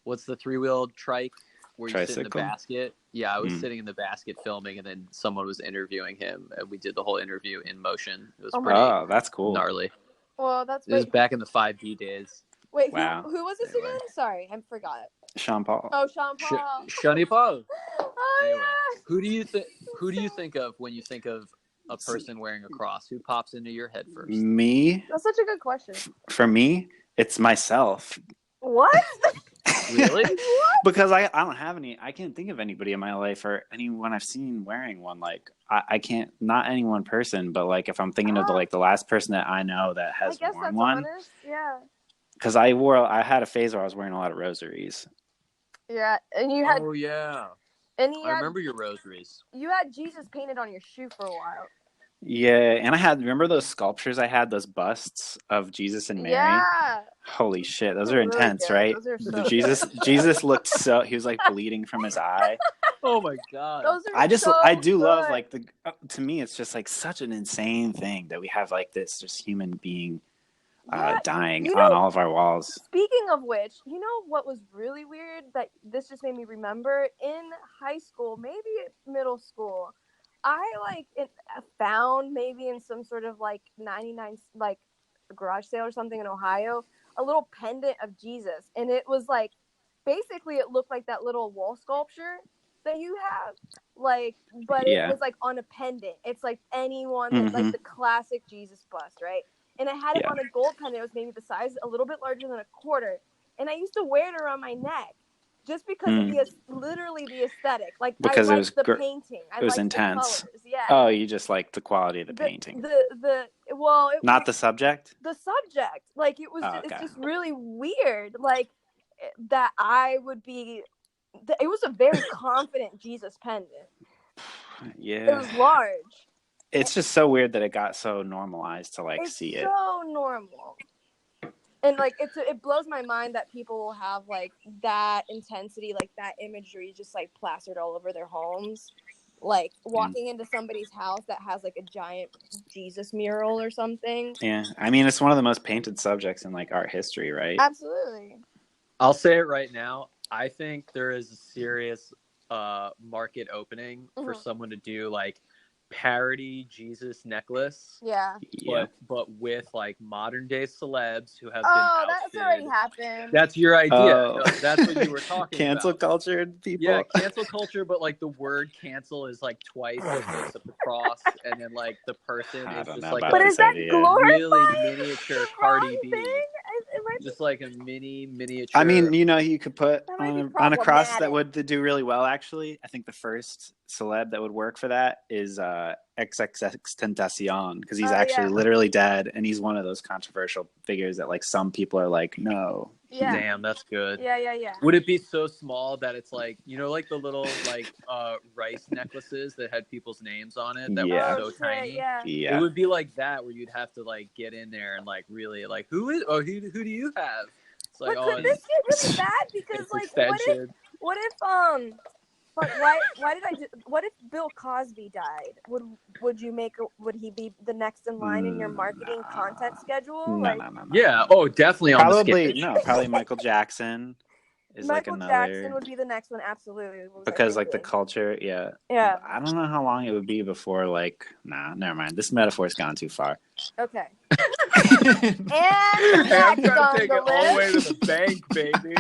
what's the 3-wheeled trike where you sit in the basket? Yeah, I was sitting in the basket filming, and then someone was interviewing him, and we did the whole interview in motion. It was pretty that's cool. Gnarly. Well, that's it was back in the 5D days. Wait, who was this again? Sorry, I forgot. Sean Paul. Oh, Sean Paul. Shunny Paul. Oh, anyway, yeah. Who do you think of when you think of a person wearing a cross? Who pops into your head first? Me? That's such a good question. For me, it's myself. What? Really? Because I don't have any. I can't think of anybody in my life or anyone I've seen wearing one. Like I can't. Not any one person, but like if I'm thinking of the last person that I know that has worn one. Honest. Yeah. Because I had a phase where I was wearing a lot of rosaries. Yeah, and you had. Oh yeah. And I remember your rosaries. You had Jesus painted on your shoe for a while. Yeah, and remember those sculptures I had, those busts of Jesus and Mary? Yeah. Holy shit, those are intense, good. Right? Those are so Jesus looked he was like bleeding from his eye. Oh my God. Those are I do love like to me it's just like such an insane thing that we have like this just human being dying on all of our walls. Speaking of which, you know what was really weird that this just made me remember? In high school, maybe middle school, I found maybe in some sort of like 99 like garage sale or something in Ohio a little pendant of Jesus, and it was like basically it looked like that little wall sculpture that you have, like, but it was like on a pendant. It's like anyone like the classic Jesus bust, right? And I had it on a gold pendant. It was maybe the size a little bit larger than a quarter, and I used to wear it around my neck. Just because of literally the aesthetic, like because I liked the painting, it was intense. The colors. Yeah. Oh, you just like the quality of the painting. The subject. The subject, like it was. It's just really weird, like that. I would be. It was a very confident Jesus pendant. Yeah. It was large. It's just so weird that it got so normalized to like see it. So normal. And like it blows my mind that people will have like that intensity, like that imagery, just like plastered all over their homes. Like walking into somebody's house that has like a giant Jesus mural or something. Yeah, I mean it's one of the most painted subjects in like art history, right? Absolutely. I'll say it right now. I think there is a serious market opening for someone to do like parody Jesus necklace. Yeah. But with like modern day celebs who have been outfitted. That's already happened. That's your idea. No, that's what you were talking cancel about. Culture people. Yeah, cancel culture, but like the word cancel is like twice the face of the cross, and then like the person is just like but is that really miniature Cardi B. Just like a miniature. I mean, you know, you could put on a cross that would do really well. Actually, I think the first celeb that would work for that is XXXtentacion, because he's actually literally dead, and he's one of those controversial figures that like some people are like, no. Yeah. Damn, that's good. Yeah. Would it be so small that it's like, you know, like the little like rice necklaces that had people's names on it that were so tiny? Yeah. It would be like that, where you'd have to like get in there and like really like who do you have? It's like, but could this get really bad? Because like what if what if Bill Cosby died? Would he be the next in line in your marketing content schedule? No. Yeah. Oh, definitely. Probably Michael Jackson is Michael like another. Jackson would be the next one, absolutely. Because like the culture, Yeah. I don't know how long it would be before like, never mind. This metaphor's gone too far. Okay. And I'm trying to take it all the way to the bank, baby.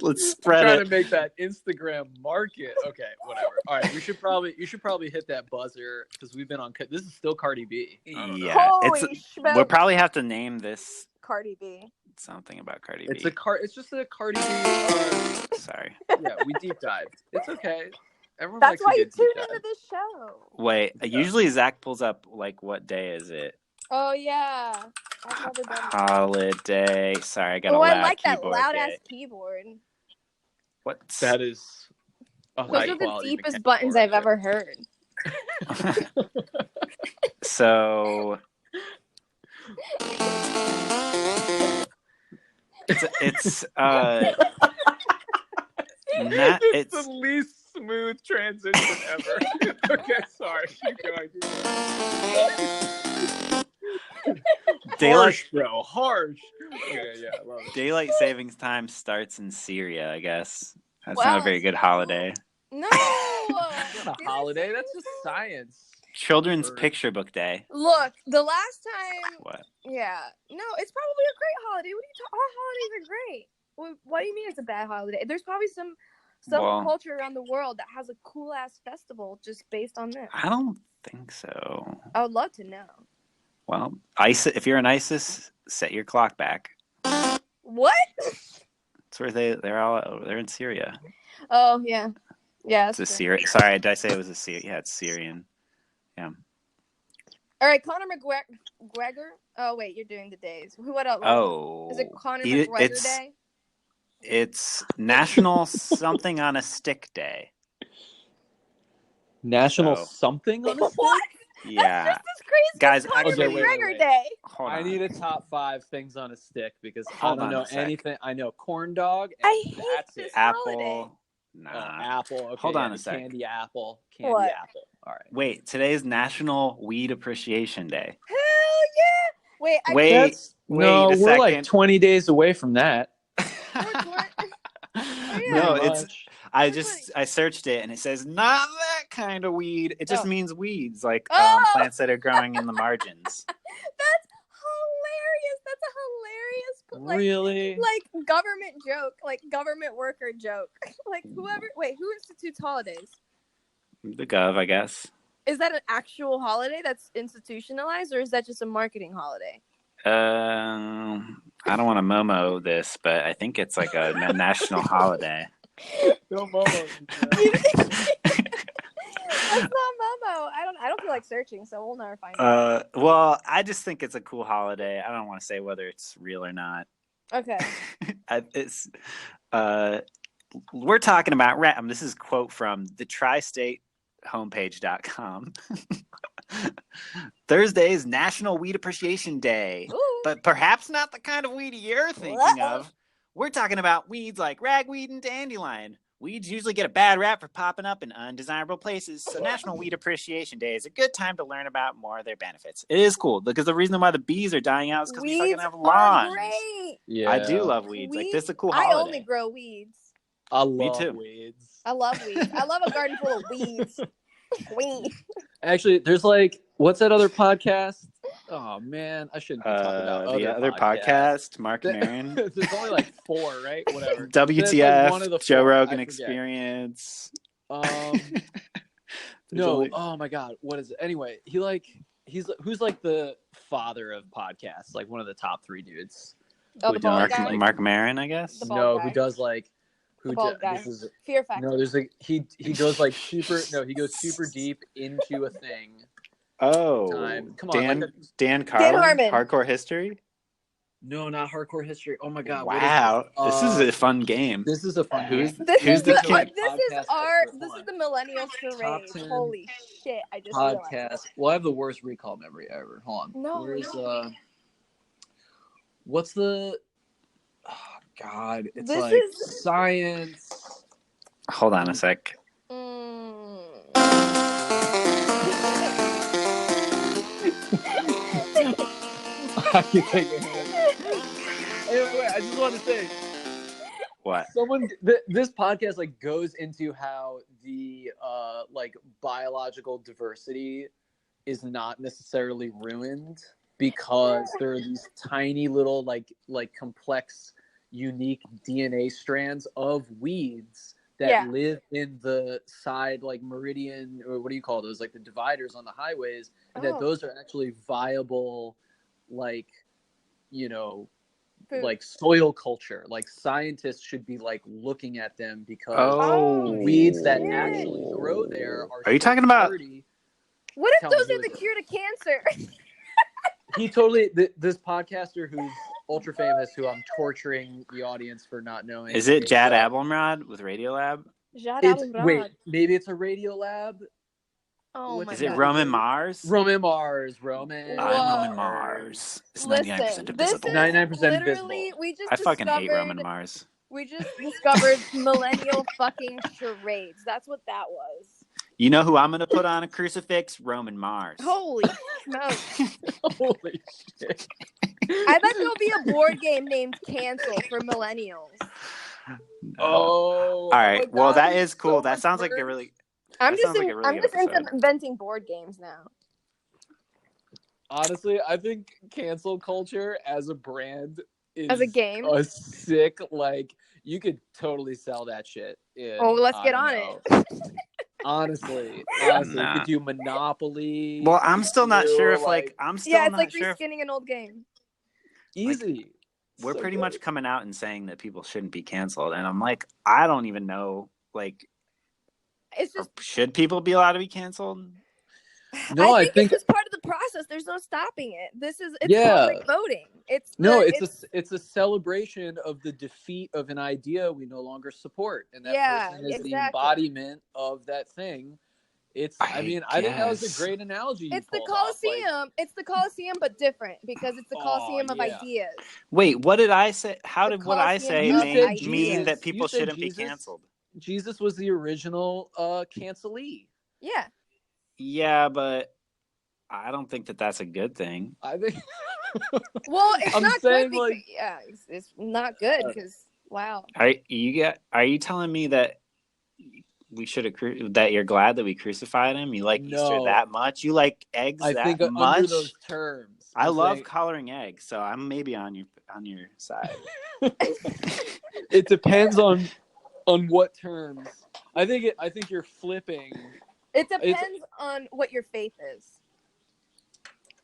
Let's spread I'm trying to make that Instagram market. Okay, whatever. All right, you should probably hit that buzzer because we've been on. This is still Cardi B. Yeah, we'll probably have to name this Cardi B. Something about Cardi B. It's just a Cardi B. Sorry. Yeah, we deep dived. It's okay. Everyone That's why you tune into this show. Wait, usually Zach pulls up like what day is it? Oh yeah. Holiday. Sorry, I got a loud I like that keyboard loud ass keyboard. That is those are the deepest buttons I've ever heard. So it's it's the least smooth transition ever. Okay, sorry. Keep going. Harsh, bro. Harsh. Okay, yeah, I love it. Daylight savings time starts in Syria, I guess. That's not a very good holiday. No! It's not a holiday. That's just science. Children's Picture Book Day. Look, the last time... What? Yeah. No, it's probably a great holiday. What are you talking? All holidays are great. What do you mean it's a bad holiday? There's probably some culture around the world that has a cool-ass festival just based on this. I don't think so. I would love to know. Well, if you're an ISIS, set your clock back. What? That's where they're in Syria. Oh yeah. Yeah. It's a Syrian. Sorry, did I say it was a Syrian? Yeah, it's Syrian. Yeah. All right, Conor McGregor. Oh wait, you're doing the days. What else? Oh. Is it Conor McGregor Day? It's National Something on a Stick Day. National something on a stick? What? Yeah. That's just as crazy guys, as Conor McGregor Day. I need a top 5 things on a stick because I don't know anything. I know corn dog. And I hate this apple. Holiday. Nah. Apple. Okay, hold on a sec. Candy apple. What? Apple. All right. Wait, today's National Weed Appreciation Day. Hell yeah! Wait, wait no, a we're second. like 20 days away from that. No, it's I searched it and it says not that kind of weed. It just means weeds, like plants that are growing in the margins. That's hilarious. That's a hilarious really like government joke, like government worker joke. Like who institutes holidays? The Gov, I guess. Is that an actual holiday that's institutionalized, or is that just a marketing holiday? I don't want to Momo this, but I think it's like a national holiday. No Momo. That's not Momo. I don't feel like searching, so we'll never find out. Well, I just think it's a cool holiday. I don't want to say whether it's real or not. Okay. We're talking about this is a quote from the Tri-State homepage.com. Thursday is National Weed Appreciation Day. Ooh. But perhaps not the kind of weed you're thinking of. We're talking about weeds like ragweed and dandelion. Weeds usually get a bad rap for popping up in undesirable places, so National Weed Appreciation Day is a good time to learn about more of their benefits. It is cool, because the reason why the bees are dying out is because we fucking have lawns. Great. Yeah. I do love weeds. Like, this is a cool holiday. I only grow weeds. I love weeds. I love weeds. I love a garden full of weeds. Actually, there's what's that other podcast? Oh man, I shouldn't be talking about the other podcast. Mark Maron. There's only 4, right? Whatever. WTF, Joe Rogan Experience. No. Oh my God, what is it? Anyway, who's the father of podcasts? Like one of the top 3 dudes. Oh, the bald guy? Mark Maron, I guess. No, who does the bald guy. Fear Factor. No, there's he goes super. No, he goes super deep into a thing. Oh, come on, Dan Carlin, Dan Harmon. Hardcore History. No, not Hardcore History. Oh my God! Wow, this is a fun game. This is a fun game. Who's the king? This is the millennial charade. Holy shit! I just podcast. realized. Well, I have the worst recall memory ever. Hold on. No. Where's what's the? Oh God! It's science. Hold on a sec. I can take it. Anyway, I just want to say, what? This podcast goes into how the biological diversity is not necessarily ruined because there are these tiny little complex, unique DNA strands of weeds that live in the side meridian, or what do you call those, the dividers on the highways, and that those are actually viable soil culture. Scientists should be looking at them because weeds that actually grow there are you talking about what if those are the cure to cancer? He totally this podcaster who's ultra famous, who I'm torturing the audience for not knowing. Is it Jad Abumrad with Radiolab? Wait, maybe it's a Radiolab. Oh my God. Is it Roman Mars? Roman Mars. I'm Roman Mars. It's 99% invisible. 99% invisible. I fucking hate Roman Mars. We just discovered millennial fucking charades. That's what that was. You know who I'm going to put on a crucifix? Roman Mars. Holy smokes. Holy shit. I bet there'll be a board game named Cancel for millennials. All right. Well, that is cool. That sounds like a really... I'm just inventing board games now. Honestly, I think cancel culture as a brand is as a game a sick, you could totally sell that shit. Let's get on it. Honestly, you could do Monopoly. Well, I'm still not sure if I'm still it's not sure reskinning an old game. Easy. we're pretty much coming out and saying that people shouldn't be canceled. And I'm like, I don't even know, like, it's just, should people be allowed to be canceled? No, I think it's just part of the process. There's no stopping it. It's public voting. It's a celebration of the defeat of an idea we no longer support. And that person is the embodiment of that thing. I think that was a great analogy. It's the Coliseum. It's the Coliseum, but different because it's the Coliseum of ideas. Wait, what did I say? How did what I say mean that people shouldn't be canceled? Jesus was the original cancelee. Yeah. Yeah, but I don't think that that's a good thing. I think. Well, it's not good. It's not good because wow. Are you telling me that we should that you're glad that we crucified him? You like Easter that much? You like eggs that much? I think under those terms. I love coloring eggs, so I'm maybe on your side. It depends on what terms. I think you're flipping. It depends on what your faith is.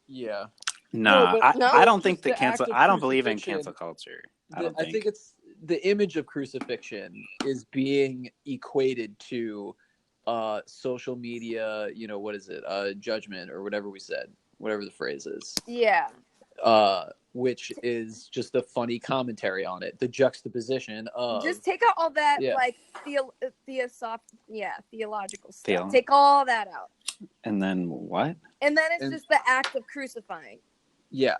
Yeah. Nah, I don't think the cancel. I don't believe in cancel culture. I think it's the image of crucifixion is being equated to social media. You know, what is it? Judgment or whatever we said, whatever the phrase is. Yeah. Which is just a funny commentary on it. The juxtaposition of just take out all that like theological stuff. Take all that out. And then what? And then it's just the act of crucifying. Yeah.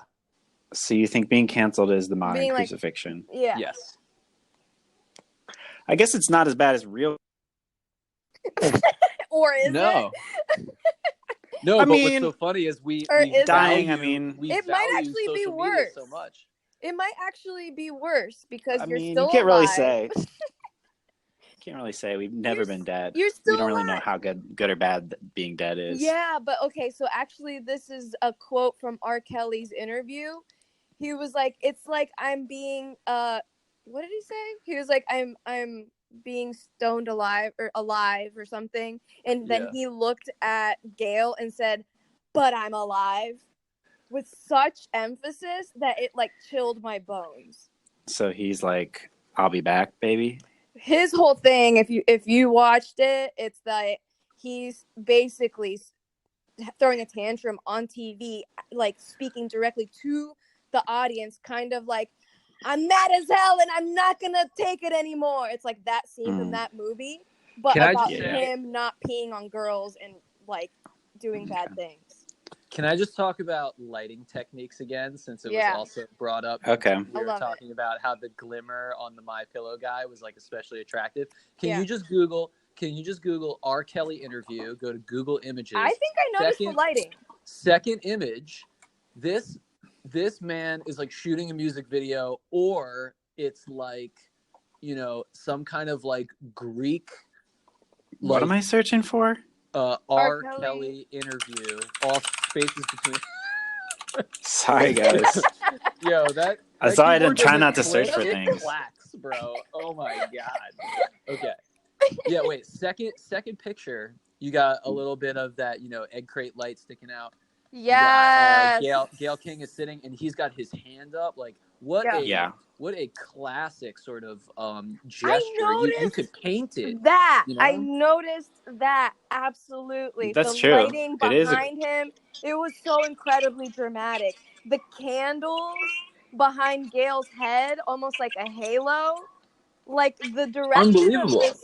So you think being canceled is the modern crucifixion? Yeah. Yes. I guess it's not as bad as real. Or is it? No, but what's so funny is we dying. It might actually be worse. So much. It might actually be worse because you're still you can't alive. Really say. Can't really say. We've never been dead. You're still We don't really alive. know how good or bad being dead is. Yeah, but okay. So actually, this is a quote from R. Kelly's interview. He was like, "It's like I'm being what did he say? He was like, I'm being stoned alive or something." And then he looked at Gail and said, "But I'm alive," with such emphasis that it like chilled my bones. So he's like, "I'll be back, baby." His whole thing, if you watched it, it's that he's basically throwing a tantrum on TV, like speaking directly to the audience, kind of like, "I'm mad as hell and I'm not gonna take it anymore." It's like that scene from that movie, but about him not peeing on girls and like doing bad things. Can I just talk about lighting techniques again, since it was also brought up? Okay. We were talking about how the glimmer on the MyPillow guy was like especially attractive. Can you just Google R. Kelly interview? Go to Google Images. I think I noticed the lighting. Second image, this man is like shooting a music video, or it's like, you know, some kind of like Greek. What am I searching for? R. Kelly interview. All spaces between. Sorry, guys. Yo, that. I saw I didn't try not to search for things. Clacks, bro. Oh my god. Okay. Yeah. Wait. Second picture. You got a little bit of that, you know, egg crate light sticking out. Yeah. Gail King is sitting, and he's got his hand up. Like what a classic sort of gesture. You could paint it. You know? I noticed that absolutely. That's the true. Lighting behind him, it was so incredibly dramatic. The candles behind Gail's head, almost like a halo. Like the direction of this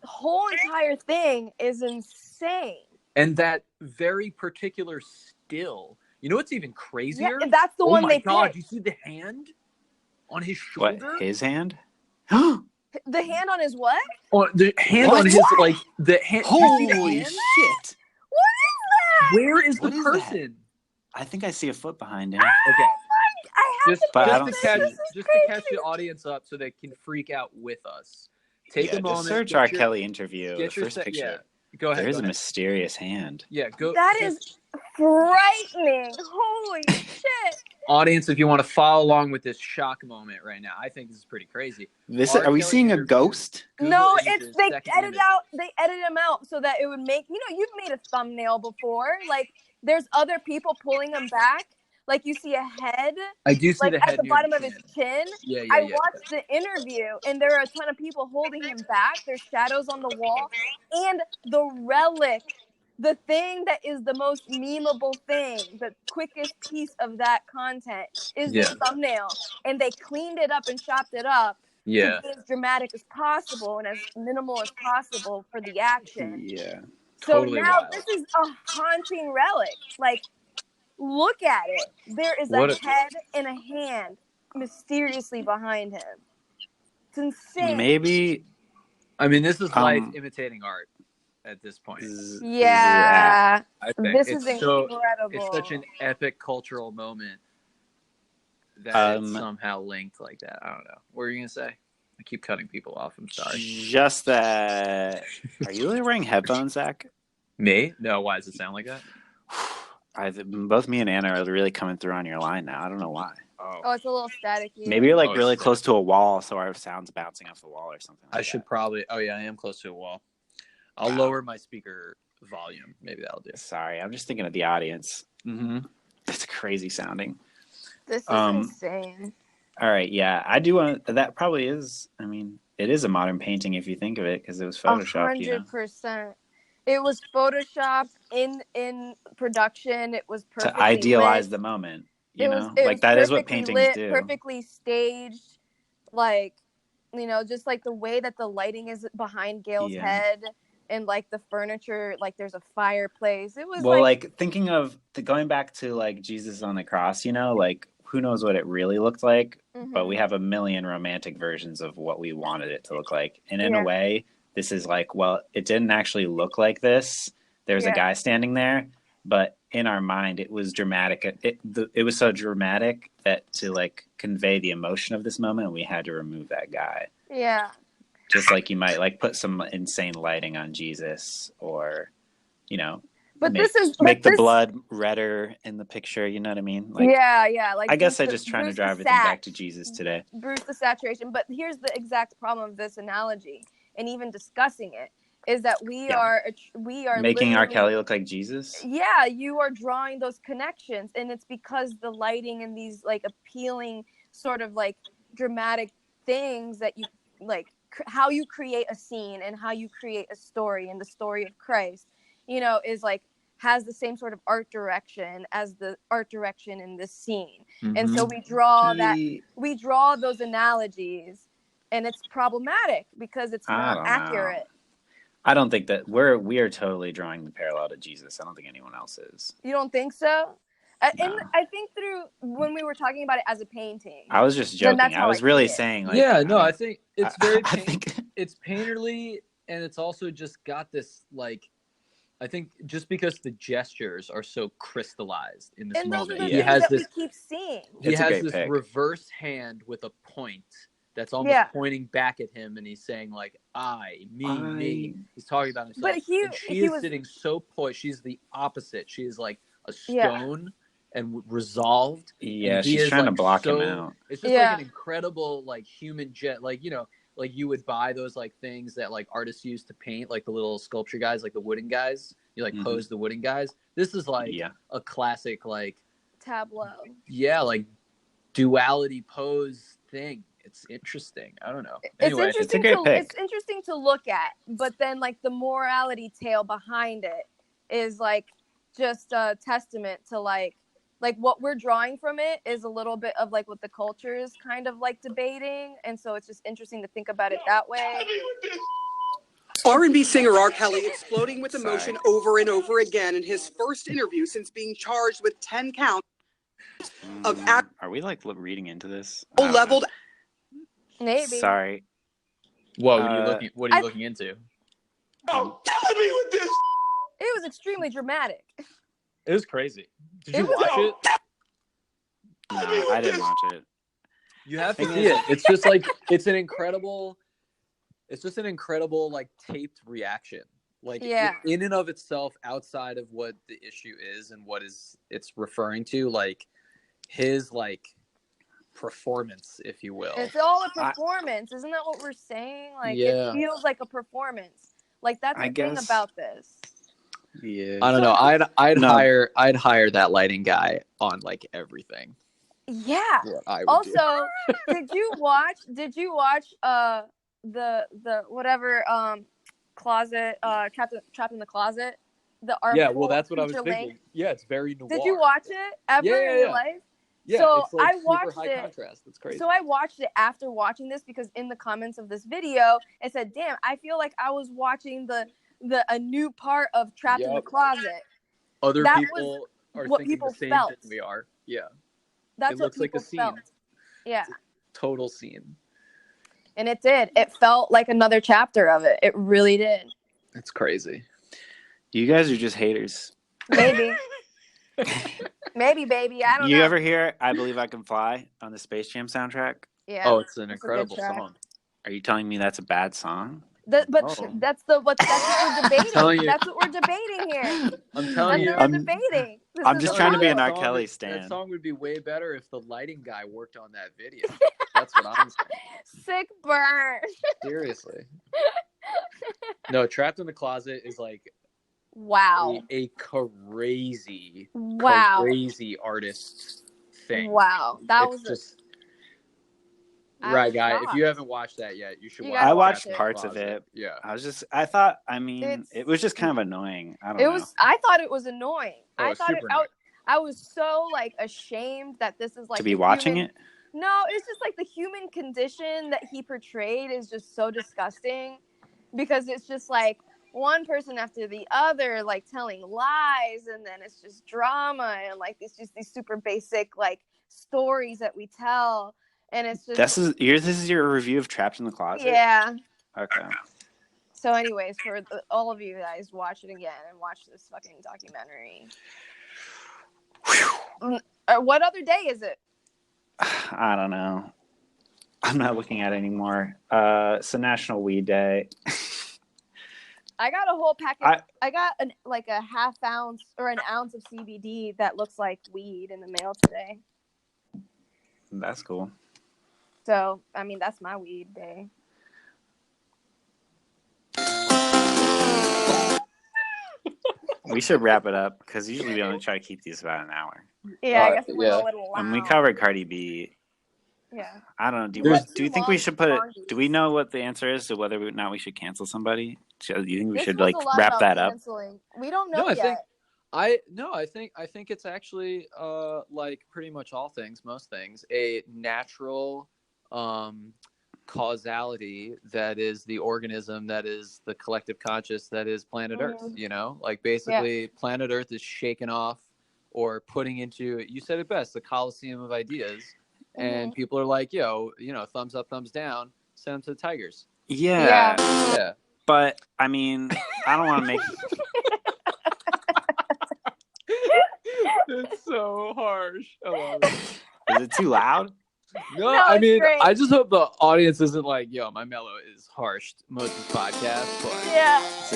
whole entire thing is insane. And that very particular still. You know what's even crazier? Yeah, that's the one they picked. Oh my god! You see the hand on his shoulder? What? His hand? The hand on his what? The hand on his like the hand. Holy shit! What is that? Where is the person? I think I see a foot behind him. Okay. Just to catch the audience up so they can freak out with us. Take a moment. Search R. Kelly interview. Get your first picture. Yeah. Go ahead. There's a mysterious hand. Yeah, go. That is frightening. Holy shit. Audience, if you want to follow along with this shock moment right now, I think this is pretty crazy. Are we seeing a ghost? No, it's they edit him out so that it would make, you know, you've made a thumbnail before. Like there's other people pulling him back. Like you see a head. I do see like the head at the near bottom the of his chin. chin. Yeah. I watched the interview, and there are a ton of people holding him back. There's shadows on the wall, and the relic, the thing that is the most memeable thing, the quickest piece of that content is the thumbnail, and they cleaned it up and chopped it up to be as dramatic as possible and as minimal as possible for the action. Yeah. So totally now wild. this is a haunting relic. Like, look at it. There is a head and a hand mysteriously behind him. It's insane. Maybe. I mean, this is life imitating art at this point. Yeah. This is incredible. It's such an epic cultural moment that it's somehow linked like that. I don't know. What were you going to say? I keep cutting people off. I'm sorry. Just that. Are you really wearing headphones, Zach? Me? No. Why does it sound like that? Both me and Anna are really coming through on your line now. I don't know why. Oh, it's a little staticky. Maybe you're like really close to a wall, so our sound's bouncing off the wall or something. I should probably. Oh yeah, I am close to a wall. I'll lower my speaker volume. Maybe that'll do. Sorry, I'm just thinking of the audience. Mm-hmm. It's crazy sounding. This is insane. All right, yeah, I do want. That probably is. I mean, it is a modern painting if you think of it, because it was photoshopped. 100%. It was photoshopped in production. It was perfectly to idealize lit. The moment. It like that is what paintings do. Perfectly staged, like, just like the way that the lighting is behind Gail's head, and like the furniture, like there's a fireplace. It was like thinking of going back to like Jesus on the cross. Like who knows what it really looked like, but we have a million romantic versions of what we wanted it to look like, and in a way, this is like, well, it didn't actually look like this. There's a guy standing there, but in our mind, it was dramatic. It was so dramatic that to like convey the emotion of this moment, we had to remove that guy. Yeah. Just like you might like put some insane lighting on Jesus, or but make the blood redder in the picture. You know what I mean? Like, yeah. Like I guess I just trying to drive everything back to Jesus today. Bruce the saturation. But here's the exact problem of this analogy, and even discussing it, is that we are making R. Kelly look like Jesus. Yeah, you are drawing those connections, and it's because the lighting and these like appealing sort of like dramatic things that you like, how you create a scene and how you create a story, and the story of Christ, is like has the same sort of art direction as the art direction in this scene. And so we draw those analogies, and it's problematic because it's not accurate. I don't think that we are totally drawing the parallel to Jesus. I don't think anyone else is. You don't think so? No. And I think through when we were talking about it as a painting. I was just joking. I was really saying like, I think it's very it's painterly, and it's also just got this like, I think just because the gestures are so crystallized in this moment. He has this we keep seeing. He has this reverse hand with a point that's almost pointing back at him, and he's saying like, me. He's talking about himself. But she is sitting so poised. She's the opposite. She is like a stone and resolved. Yeah, and she's trying to block him out. It's just like an incredible like human jet. Like, like you would buy those like things that like artists use to paint, like the little sculpture guys, like the wooden guys. You like pose the wooden guys. This is like a classic like tableau. Yeah, like duality pose thing. It's interesting. I don't know. Anyway, it's interesting to look at, but then like the morality tale behind it is like just a testament to like what we're drawing from it is a little bit of like what the culture is kind of like debating, and so it's just interesting to think about it that way. R&B singer R. Kelly exploding with emotion over and over again in his first interview since being charged with 10 counts of Are we like reading into this? Leveled. Maybe. Sorry. What are you looking into? Oh, killing me with this. It was extremely dramatic. It was crazy. Did you watch it? No, I didn't watch it. You have to see it. It's just like it's just an incredible like taped reaction. Like in and of itself, outside of what the issue is and what it's referring to, like his like performance, if you will. It's all a performance. Isn't that what we're saying? Like it feels like a performance. Like that's the thing about this. Yeah. I don't know. I'd hire that lighting guy on like everything. Yeah. Also, did you watch the whatever closet trapped in the closet? The article. Yeah, well, that's what I was thinking. Yeah, it's very noir. Did you watch it ever in your life? Yeah, so it's like I watched super high contrast. That's crazy. So I watched it after watching this because in the comments of this video, it said, "Damn, I feel like I was watching a new part of Trapped in the Closet." Other people are thinking the same thing we are. Yeah. That's what people felt. Yeah. Total scene. And it did. It felt like another chapter of it. It really did. It's crazy. You guys are just haters. Maybe. Maybe, baby. I don't know. You ever hear I Believe I Can Fly on the Space Jam soundtrack? Yeah. Oh, it's an incredible song. Are you telling me that's a bad song? That's what we're debating. That's what we're debating here. I'm telling you. We're debating. I'm just trying to be an R. Kelly stan. That song would be way better if the lighting guy worked on that video. That's what I'm saying. Sick burn. Seriously. No, Trapped in the Closet is like a crazy artist thing. Wow. That was just right, guy. If you haven't watched that yet, you should watch it. I watched parts of it. Yeah. It was just kind of annoying. I don't know. I thought it was annoying. Annoying. I was so like ashamed that this is like to be watching it. No, it's just like the human condition that he portrayed is just so disgusting because it's just like one person after the other like telling lies, and then it's just drama and like it's just these super basic like stories that we tell, and it's just this is your review of Trapped in the Closet? Yeah. Okay. So anyways, for all of you guys, watch it again and watch this fucking documentary. What other day is it? I don't know. I'm not looking at it anymore. It's a National Weed Day. I got a whole packet. I got a half ounce or an ounce of CBD that looks like weed in the mail today. That's cool. So, I mean, that's my weed day. We should wrap it up because usually we only try to keep these about an hour. Yeah, I guess we went a little loud. And we covered Cardi B. Yeah. I don't know. Do you think we should put it? Do we know what the answer is to whether or not we should cancel somebody? Do you think we should like wrap that up? We don't know yet. I think it's actually like pretty much all things, most things, a natural causality that is the organism, that is the collective conscious, that is planet Earth. You know, like basically planet Earth is shaken off or putting into, you said it best, the Coliseum of ideas. And people are like, yo, you know, thumbs up, thumbs down, send them to the Tigers. Yeah. But, I mean, I don't want to make... It's so harsh. I love it. Is it too loud? No, I mean, great. I just hope the audience isn't like, yo, my mellow is harsh most of the podcast. But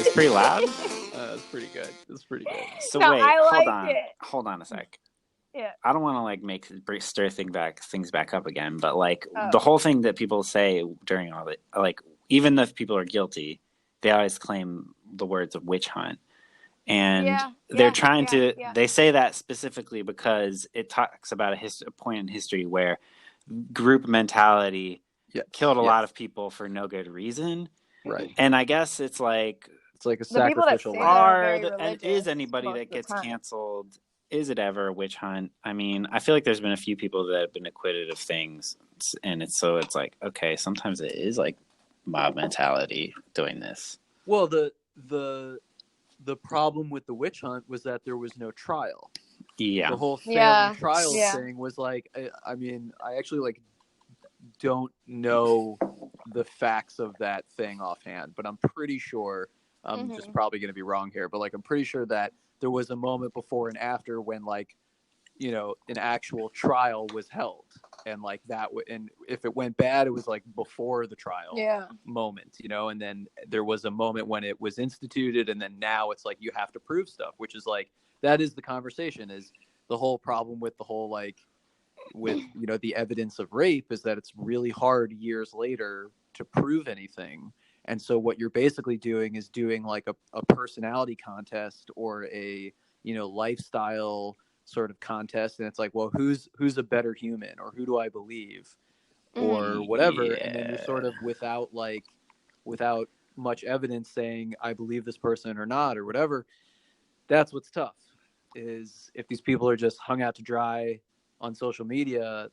it's pretty loud? It's pretty good. So no, wait, hold on a sec. Yeah. I don't want to like stir things back up again, but like the whole thing that people say during all it, like even if people are guilty, they always claim the words of witch hunt, and they're trying to. They say that specifically because it talks about a point in history where group mentality killed a lot of people for no good reason, right? And I guess it's like a sacrificial. And is anybody that gets canceled? Is it ever a witch hunt? I mean, I feel like there's been a few people that have been acquitted of things, and it's like, okay, sometimes it is like mob mentality doing this. Well, the problem with the witch hunt was that there was no trial. Yeah, the whole family trial thing was like, I mean, I actually like don't know the facts of that thing offhand, but I'm pretty sure I'm just probably going to be wrong here, but like I'm pretty sure that there was a moment before and after when like, you know, an actual trial was held, and like that and if it went bad, it was like before the trial moment, you know, and then there was a moment when it was instituted, and then now it's like you have to prove stuff, which is like, that is the conversation, is the whole problem with the whole like with, you know, the evidence of rape is that it's really hard years later to prove anything. And so what you're basically doing is doing like a personality contest or a, lifestyle sort of contest. And it's like, well, who's a better human, or who do I believe, or whatever. Yeah. And then you're sort of without much evidence saying, I believe this person or not, or whatever. That's what's tough, is if these people are just hung out to dry on social media,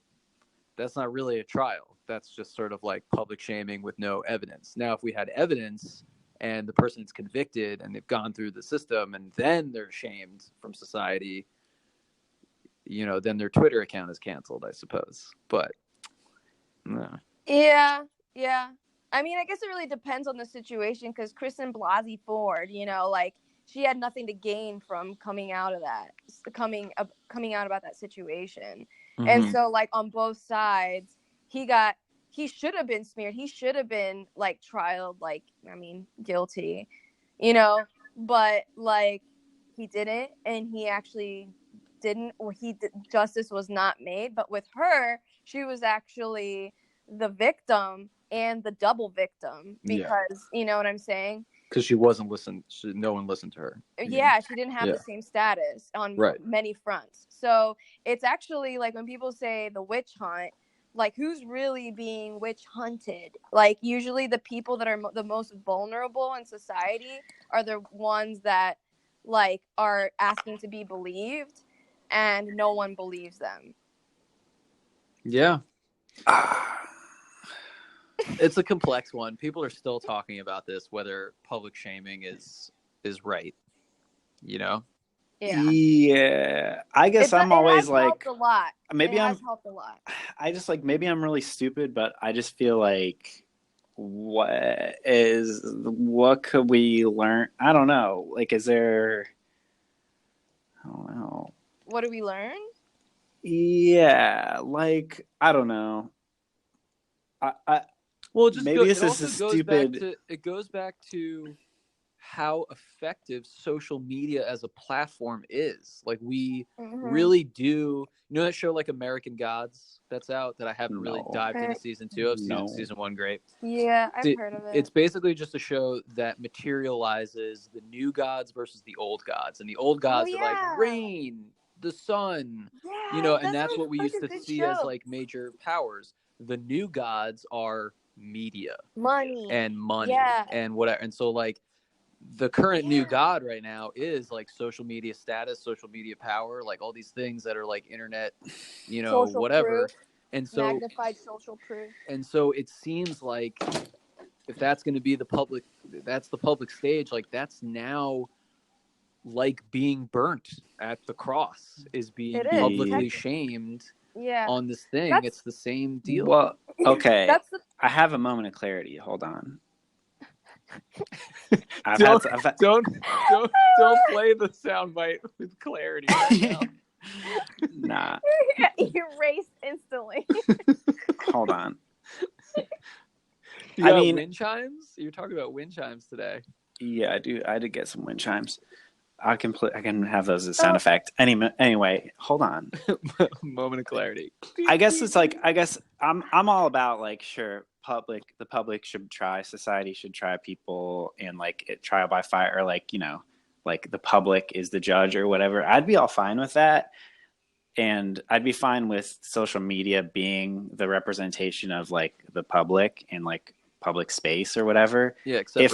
that's not really a trial. That's just sort of like public shaming with no evidence. Now, if we had evidence and the person's convicted and they've gone through the system and then they're shamed from society, then their Twitter account is canceled, I suppose. But no. Yeah. I mean, I guess it really depends on the situation, because Kristen Blasey Ford, she had nothing to gain from coming out of that, coming out about that situation. Mm-hmm. And so, like, on both sides, he should have been smeared. He should have been, like, trialed, like, guilty, but, like, he didn't, and he actually didn't, or justice was not made. But with her, she was actually the victim and the double victim, because, you know what I'm saying? Because she wasn't listened. No one listened to her. Yeah, she didn't have the same status on many fronts. So it's actually like when people say the witch hunt, like, who's really being witch hunted? Like, usually the people that are the most vulnerable in society are the ones that, like, are asking to be believed, and no one believes them. Yeah. It's a complex one. People are still talking about this, whether public shaming is right. Yeah. I guess I'm always like, helped a lot. Maybe it has helped a lot. I just like, maybe I'm really stupid, but I just feel like, what could we learn? I don't know. Like, I don't know. What do we learn? Yeah. Like, I don't know. Well, just maybe this is stupid. It goes back to how effective social media as a platform is. Like, we really do. That show, like, American Gods, that's out, that I haven't really dived into season 2 of. Season 1, great. Yeah, I've heard of it. It's basically just a show that materializes the new gods versus the old gods, and the old gods are like rain, the sun, and that's what we used to see as, like, major powers. The new gods are media, money and whatever. And so, like, the current new god right now is, like, social media status, social media power, like all these things that are like internet, social whatever proof. And so magnified social proof. And so it seems like if that's going to be the public stage, like, that's now like being burnt at the cross, is being publicly shamed on this thing. It's the same deal. Well, okay. I have a moment of clarity. Hold on. Don't play the soundbite with clarity right now. Nah. Erased instantly. Hold on. You got wind chimes? You're talking about wind chimes today. Yeah, I do. I did get some wind chimes. I can have those as sound effect. Anyway, hold on. Moment of clarity. I guess I'm all about, like, sure, the public should try, society should try people, and, like, trial by fire, or, like, like the public is the judge or whatever. I'd be all fine with that. And I'd be fine with social media being the representation of, like, the public and, like, public space or whatever. Yeah, except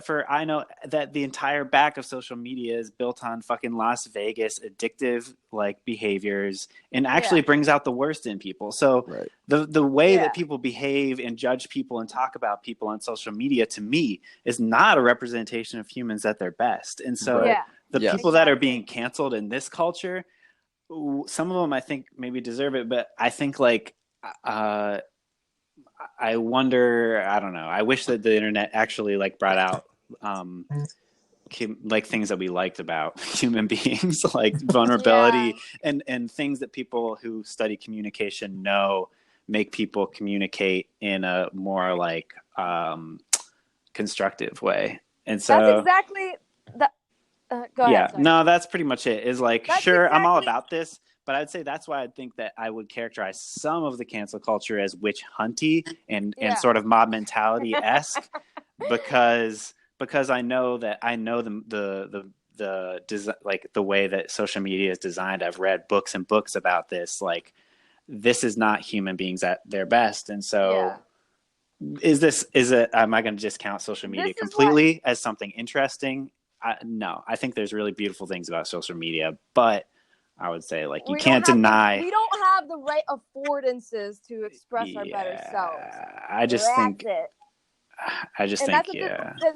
for I know that the entire back of social media is built on fucking Las Vegas addictive, like, behaviors, and actually brings out the worst in people. So the way that people behave and judge people and talk about people on social media, to me, is not a representation of humans at their best. And so the people that are being canceled in this culture, some of them I think maybe deserve it, but I think, like, I wonder, I don't know. I wish that the internet actually, like, brought out like things that we liked about human beings, like vulnerability and things that people who study communication know make people communicate in a more, like, constructive way. And so that's exactly the. Go ahead. No, that's pretty much it. Is like, I'm all about this, But I'd say that's why I think that I would characterize some of the cancel culture as witch hunty and sort of mob mentality-esque because I know the like the way that social media is designed. I've read books and books about this. Like, this is not human beings at their best. And so am I going to discount social media completely as something interesting? No, I think there's really beautiful things about social media, but I would say, like, you can't deny. We don't have the right affordances to express our better selves. I just think and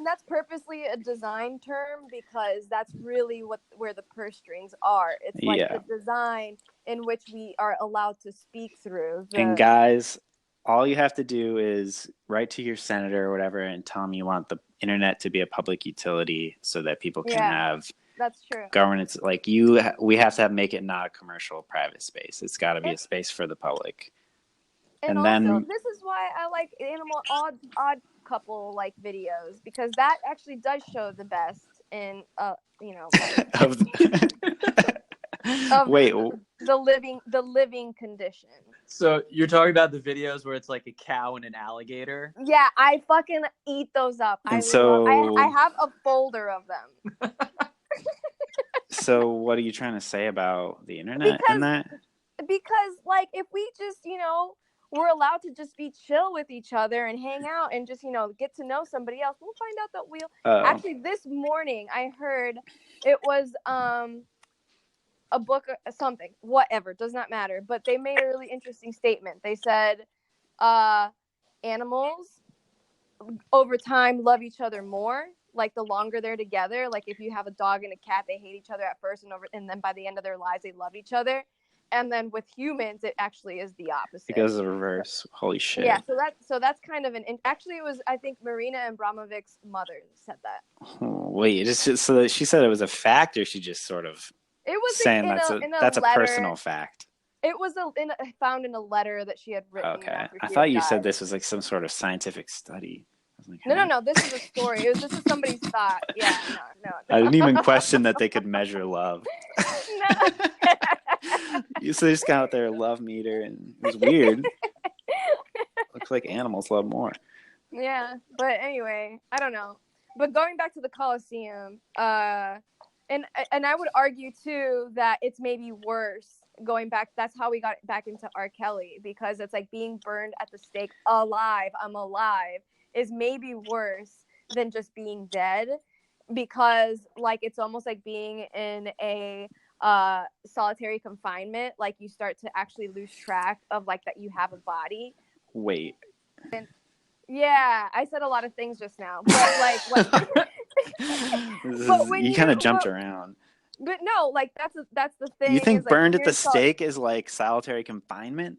that's purposely a design term because that's really where the purse strings are. It's like the design in which we are allowed to speak through. And guys, all you have to do is write to your senator or whatever and tell them you want the internet to be a public utility so that people can have that's true. governance. Like, we have to make it not a commercial private space. It's got to be a space for the public. And also, then this is why I like animal odd couple like videos, because that actually does show the best in the living condition. So you're talking about the videos where it's like a cow and an alligator? Yeah, I fucking eat those up. I have a folder of them. So what are you trying to say about the internet and that? Because, like, if we just, we're allowed to just be chill with each other and hang out and just, get to know somebody else, we'll find out that actually, this morning I heard it was a book or something, whatever, does not matter. But they made a really interesting statement. They said animals over time love each other more. Like, the longer they're together, like if you have a dog and a cat, they hate each other at first and then by the end of their lives, they love each other. And then with humans, it actually is the opposite. It goes the reverse. Holy shit. Yeah, so that's kind of actually it was, I think, Marina Abramovic's mother said that. Oh, wait, so she said it was a fact, or she just sort of saying that's a personal fact? It was found in a letter that she had written. Okay, I thought you said this was like some sort of scientific study. Like, no, this is a story. This is somebody's thought. Yeah, no. I didn't even question that they could measure love. So they just got out their love meter, and it was weird. Looks like animals love more. Yeah, but anyway, I don't know. But going back to the Coliseum, and I would argue too that it's maybe worse going back. That's how we got back into R. Kelly, because it's like being burned at the stake alive. I'm alive is maybe worse than just being dead, because like it's almost like being in a solitary confinement. Like, you start to actually lose track of like that you have a body. Wait. And, yeah, I said a lot of things just now, but like you kind of jumped around. But no, like that's the thing. You think burned at the stake is like solitary confinement?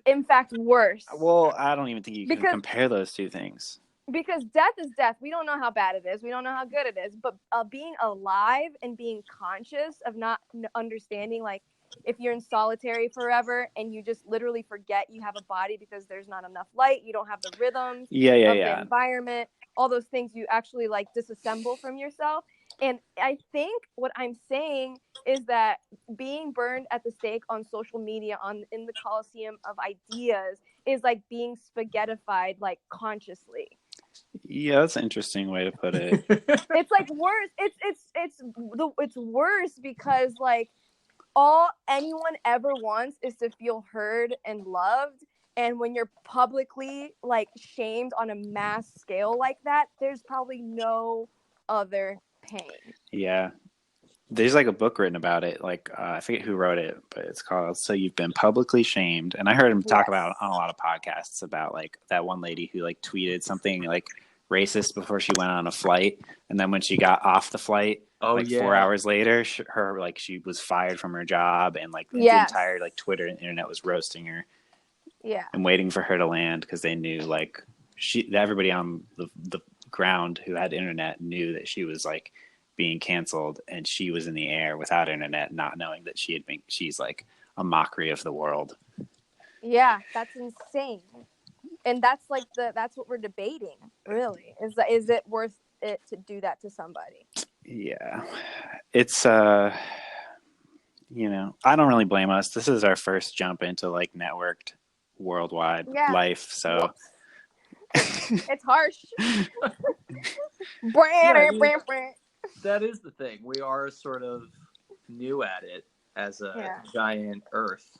In fact, worse. Well, I don't even think you can compare those two things. Because death is death. We don't know how bad it is. We don't know how good it is. But being alive and being conscious of not understanding, like, if you're in solitary forever and you just literally forget you have a body because there's not enough light, you don't have the rhythms of the environment, all those things, you actually like disassemble from yourself. And I think what I'm saying is that being burned at the stake on social media, in the Coliseum of ideas, is like being spaghettified, like, consciously. Yeah, that's an interesting way to put it. It's like worse. It's worse because like all anyone ever wants is to feel heard and loved. And when you're publicly like shamed on a mass scale like that, there's probably no other pain. Yeah. There's like a book written about it. Like, I forget who wrote it, but it's called So You've Been Publicly Shamed. And I heard him talk about it on a lot of podcasts about like that one lady who like tweeted something like racist before she went on a flight. And then when she got off the flight, 4 hours later, she was fired from her job. And like the entire like Twitter and internet was roasting her. Yeah. And waiting for her to land because they knew like everybody on the ground who had internet knew that she was like being canceled, and she was in the air without internet, not knowing that she's like a mockery of the world. Yeah, that's insane. And that's like that's what we're debating, really. Is it worth it to do that to somebody? Yeah. It's you know, I don't really blame us. This is our first jump into like networked worldwide life, so it's harsh. That is the thing. We are sort of new at it as a giant Earth.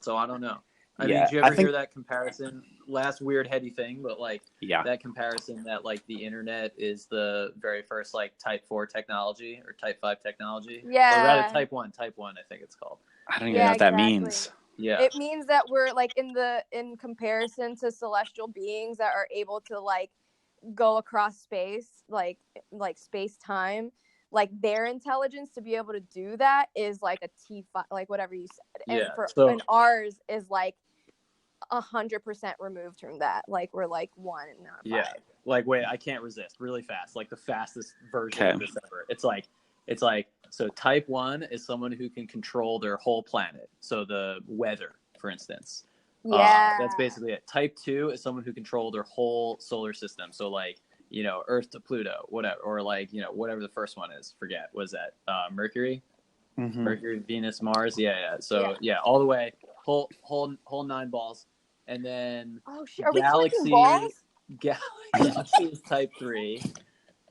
So I don't know. I mean, did you ever hear that comparison? Last weird heady thing, but like that comparison that like the internet is the very first like type 4 technology or type 5 technology. Yeah. Or rather type 1, I think it's called. I don't even know what that means. Yeah. It means that we're like in comparison to celestial beings that are able to like go across space, like space-time, like their intelligence to be able to do that is like a T5, like whatever you said. And and ours is like 100% removed from that. Like we're like 1 and not 5. Yeah. Like wait, I can't resist. Really fast. Like the fastest version of this ever. It's like so type 1 is someone who can control their whole planet. So the weather, for instance. Yeah. That's basically it. Type 2 is someone who controls their whole solar system. So like, you know, Earth to Pluto, whatever, or like, you know, whatever the first one is. Forget. Was that Mercury? Mm-hmm. Mercury, Venus, Mars. Yeah. So all the way, whole 9 balls, and then are we collecting balls? Galaxy is type 3,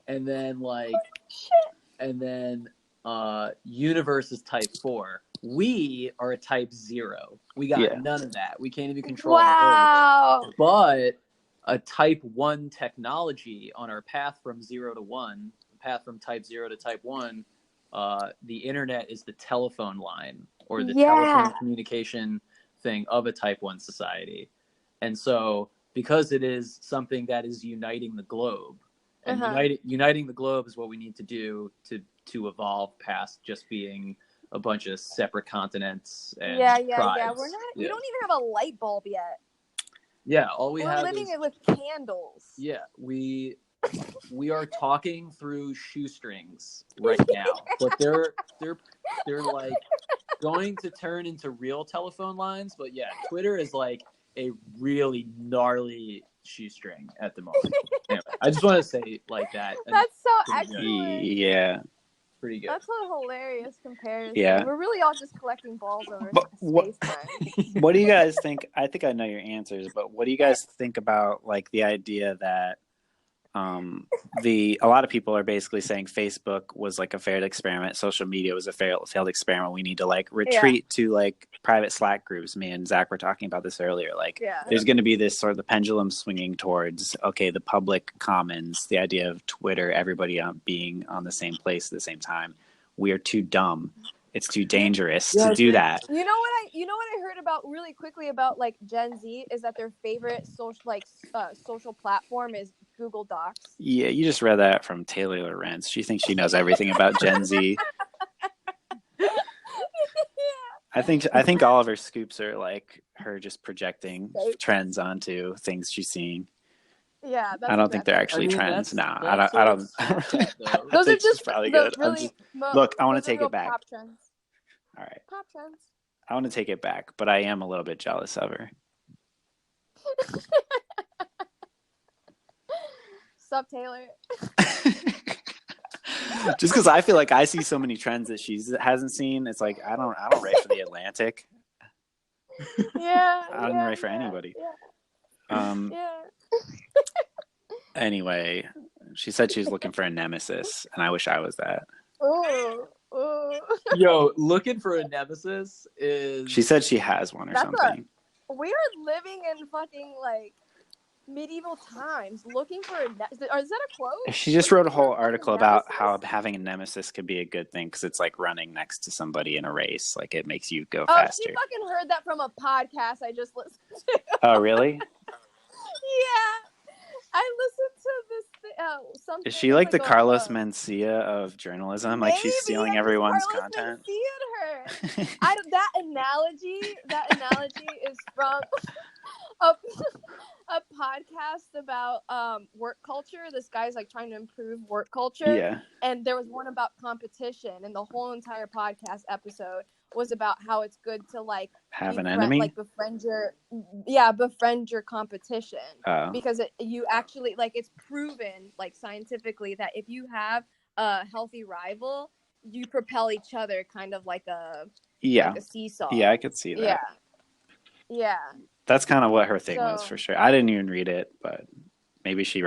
and then like, and then universe is type 4. We are a type 0. We got none of that. We can't even control Earth. But a type 1 technology on our path from 0 to 1, path from type 0 to type 1, the internet is the telephone line or the telephone communication thing of a type 1 society. And so because it is something that is uniting the globe, and uniting the globe is what we need to do to evolve past just being a bunch of separate continents and tribes. We don't even have a light bulb yet. Yeah, all we have is... We're living it with candles. Yeah, we are talking through shoestrings right now. But they're like going to turn into real telephone lines, but yeah, Twitter is like a really gnarly shoestring at the moment. Anyway, I just want to say like that. That's so excellent. Yeah. Pretty good. That's a hilarious comparison. Yeah. We're really all just collecting balls over space-time. What do you guys think? I think I know your answers, but what do you guys think about like the idea that a lot of people are basically saying Facebook was like a failed experiment, social media was a failed experiment. We need to like retreat to like private Slack groups. Me and Zach were talking about this earlier. Like there's going to be this sort of the pendulum swinging towards, okay, the public commons, the idea of Twitter, everybody being on the same place at the same time. We are too dumb. It's too dangerous to do that. You know what I heard about really quickly about like Gen Z is that their favorite social platform is Google Docs. Yeah, you just read that from Taylor Lorenz. She thinks she knows everything about Gen Z. I think all of her scoops are like her just projecting trends onto things she's seeing. Yeah, I don't think they're actually trends. No, I don't. Those are just probably good. Really look, I want to take it back. Pop trends. All right. Pop trends. I want to take it back, but I am a little bit jealous of her. Sup, Taylor? Just because I feel like I see so many trends that she hasn't seen, it's like I don't write for the Atlantic. Yeah. I don't write for anybody. Yeah. Anyway, she said she was looking for a nemesis, and I wish I was that. Ooh. Yo, looking for a nemesis is... She said she has one or something. We are living in fucking, like, medieval times. Looking for a nemesis. Is that a quote? She just wrote a whole article about how having a nemesis could be a good thing because it's like running next to somebody in a race. Like, it makes you go faster. She fucking heard that from a podcast I just listened to. Oh, really? Yeah. I listened to this something. Is she like the Carlos Mencia of journalism? Like she's stealing everyone's content? Mencia her. That analogy is from a podcast about work culture. This guy's like trying to improve work culture. Yeah. And there was one about competition, and the whole entire podcast episode was about how it's good to like have an enemy, like befriend your competition, because you actually like it's proven like scientifically that if you have a healthy rival, you propel each other, kind of like a seesaw. Yeah, I could see that. Yeah. That's kind of what her thing was for sure. I didn't even read it, but maybe she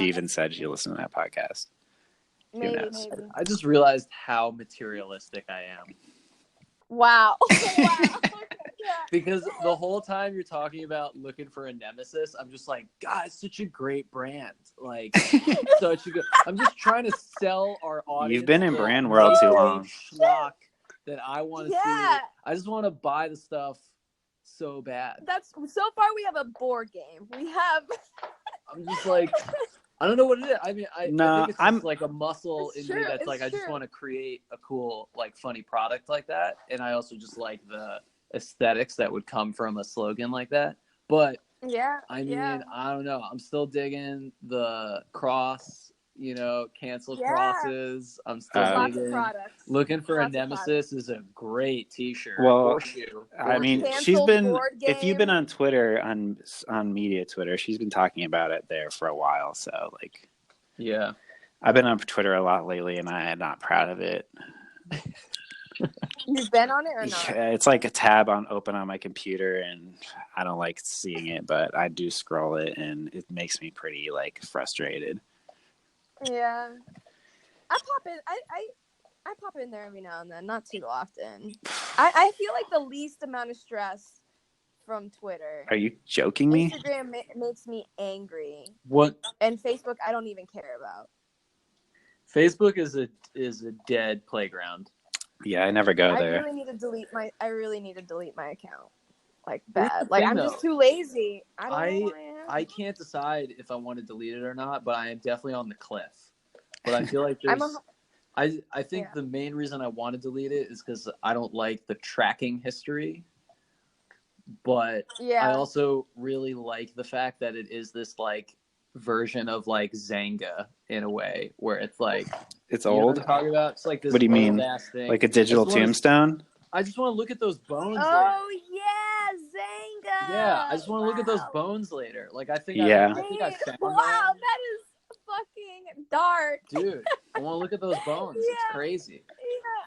even said she listened to that podcast. Maybe. I just realized how materialistic I am. Wow. Because the whole time you're talking about looking for a nemesis, I'm just like, God, it's such a great brand. Like, such a good. I'm just trying to sell our audience. You've been in brand world too long. Schlock that I want to see. I just want to buy the stuff so bad. So far we have a board game. I'm just like, I don't know what it is. I mean, I think it's just like a muscle in me that's like, I just want to create a cool, like, funny product like that. And I also just like the aesthetics that would come from a slogan like that. But I mean, I don't know. I'm still digging the cross, cancel crosses. I'm still digging. Looking for a nemesis is a great t-shirt. Well, I mean, she's been, if you've been on Twitter, on media Twitter, she's been talking about it there for a while. So like, yeah, I've been on Twitter a lot lately and I am not proud of it. You've been on it or not? Yeah, it's like a tab open on my computer and I don't like seeing it, but I do scroll it and it makes me pretty like frustrated. Yeah. I pop in there every now and then, not too often. I feel like the least amount of stress from Twitter. Are you joking me? Instagram makes me angry. What? And Facebook I don't even care about. Facebook is a dead playground. Yeah, I never go there. I really need to delete my account. Like bad. Like I'm just too lazy. I don't know who I am. I can't decide if I want to delete it or not, but I am definitely on the cliff. But I feel like there's I think the main reason I want to delete it is because I don't like the tracking history. But I also really like the fact that it is this like version of like Zanga in a way where it's like it's old. Know what I'm talking about? It's like this. What do you mean? Thing. Like a digital tombstone? I just want to look at those bones. Oh later. Yeah, Zanga. Yeah, I just want to look at those bones later. Like I think. Yeah. I think I found that is fucking dark, dude. I want to look at those bones. It's crazy.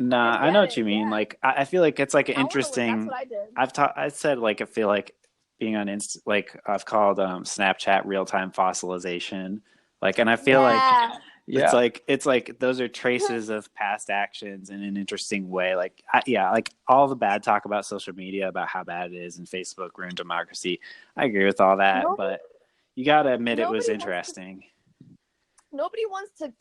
Nah, I know what you mean. Like I feel like it's like an interesting. That's what I did. I said like I feel like being on like I've called Snapchat real time fossilization. Like, and I feel like it's like those are traces of past actions in an interesting way. Like like all the bad talk about social media about how bad it is and Facebook ruined democracy. I agree with all that, but you got to admit it was interesting. Nobody wants to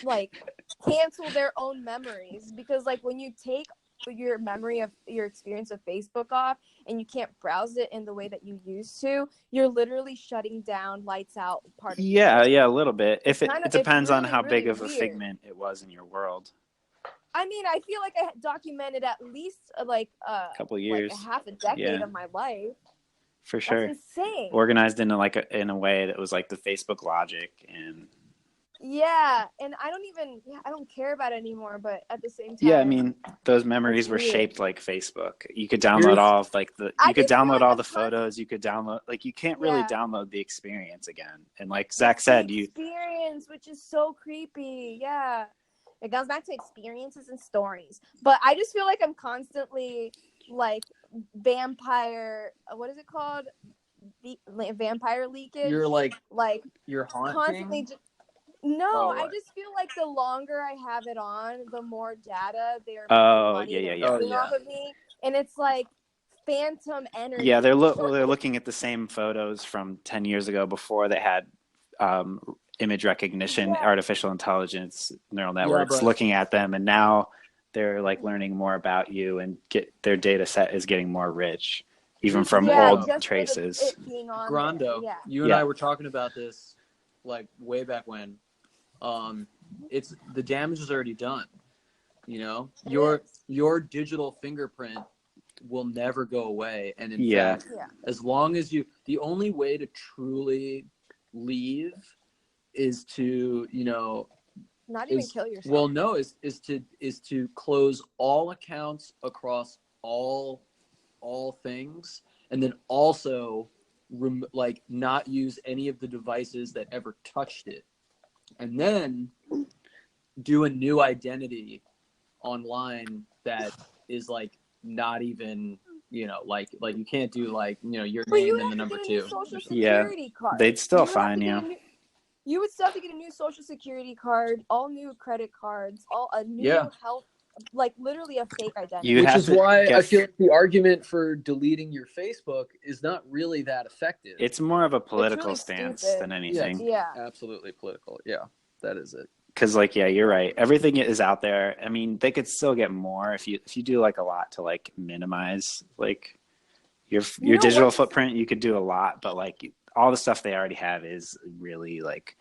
like cancel their own memories because like when you take your memory of your experience of Facebook off and you can't browse it in the way that you used to, you're literally shutting down, lights out part of a little bit. If it depends on how big of a figment it was in your world. I mean, I feel like I documented at least like a couple years, like a half a decade of my life. For sure. That's insane. Organized in a way that was like the Facebook logic and yeah, and I don't care about it anymore, but at the same time. Yeah, I mean, those memories were shaped like Facebook. You could download all of like all the photos, you could download like you can't really download the experience again. And like Zach said, experience, which is so creepy. Yeah. It goes back to experiences and stories. But I just feel like I'm constantly like vampire, what is it called? Vampire leakage. You're like you're haunting. Constantly I just feel like the longer I have it on, the more data they're making off of me, and it's like phantom energy. Yeah, they're looking at the same photos from 10 years ago before they had image recognition, artificial intelligence, neural networks looking at them, and now they're like learning more about you, and their data set is getting more rich, even from old traces. Grando, you and I were talking about this like way back when. It's the damage is already done. You know, your digital fingerprint will never go away, and in fact, as long as the only way to truly leave is to not even kill yourself. Well, no, is to close all accounts across all things, and then also like not use any of the devices that ever touched it. And then do a new identity online that is like not even, you know, like you can't do like, you know, your name and the number 2. Social security card. They'd still fine you. You would still have to get a new social security card, all new credit cards, a new health, like literally a fake identity. Which is why I feel like the argument for deleting your Facebook is not really that effective. It's more of a political stance than anything. Yeah, absolutely political. Yeah, that is it. Because like, yeah, you're right. Everything is out there. I mean, they could still get more if you do like a lot to like minimize like your digital footprint. You could do a lot, but like all the stuff they already have is really like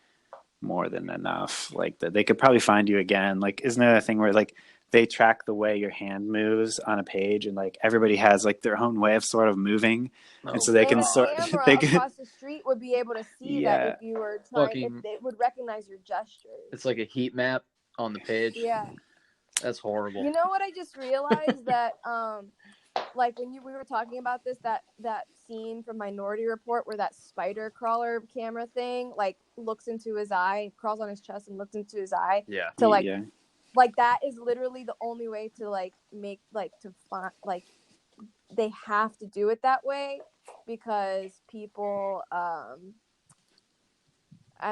more than enough. Like they could probably find you again. Like, isn't there a thing where like they track the way your hand moves on a page, and like everybody has like their own way of sort of moving, and so they can across the street would be able to see that if you were trying, it would recognize your gestures. It's like a heat map on the page. Yeah, that's horrible. You know what? I just realized that like when we were talking about this, that scene from Minority Report where that spider crawler camera thing like looks into his eye, crawls on his chest and looks into his eye. Yeah. To like. Yeah. Like that is literally the only way to like make like to find like they have to do it that way because people I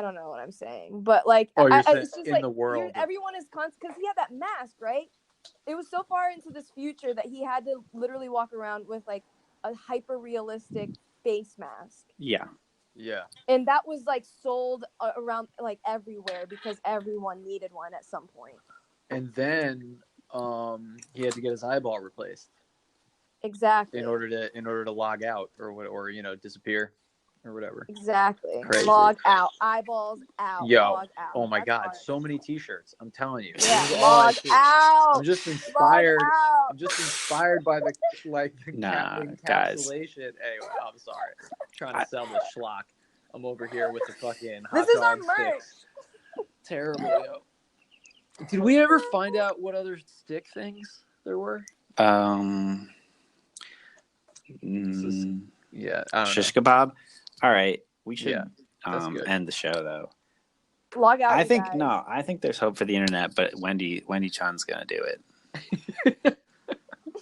don't know what I'm saying, but like it's just in like the world everyone is constant because he had that mask, right? It was so far into this future that he had to literally walk around with like a hyper realistic face mask. Yeah. And that was like sold around like everywhere because everyone needed one at some point. And then he had to get his eyeball replaced. Exactly. In order to log out or you know, disappear or whatever. Exactly. Crazy. Log out. Eyeballs out. Yo. Log out. Oh my God. So many t-shirts. I'm telling you. Yeah. Log out. I'm just inspired. Log out. I'm just inspired by the encapsulation. Guys. Anyway, I'm sorry. I'm trying to sell this schlock. I'm over here with the fucking hot this is dog our merch. sticks. Terrible, yo. Did we ever find out what other stick things there were? Yeah. Shish kebab. All right. We should end the show though. Log out. I think there's hope for the internet, but Wendy Chun's gonna do it.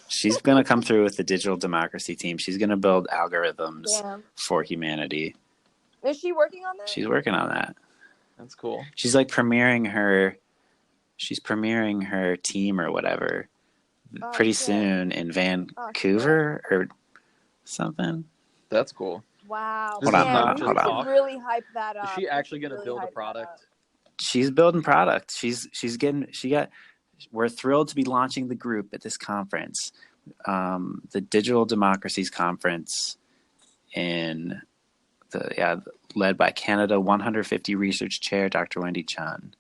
She's gonna come through with the digital democracy team. She's gonna build algorithms for humanity. Is she working on that? She's working on that. That's cool. She's like premiering her team or whatever pretty soon in Vancouver or something. That's cool. Wow. Hold on. Really hype that up. Is she actually going to build a product? She's building product. We're thrilled to be launching the group at this conference, the Digital Democracies Conference led by Canada 150 Research Chair, Dr. Wendy Chun.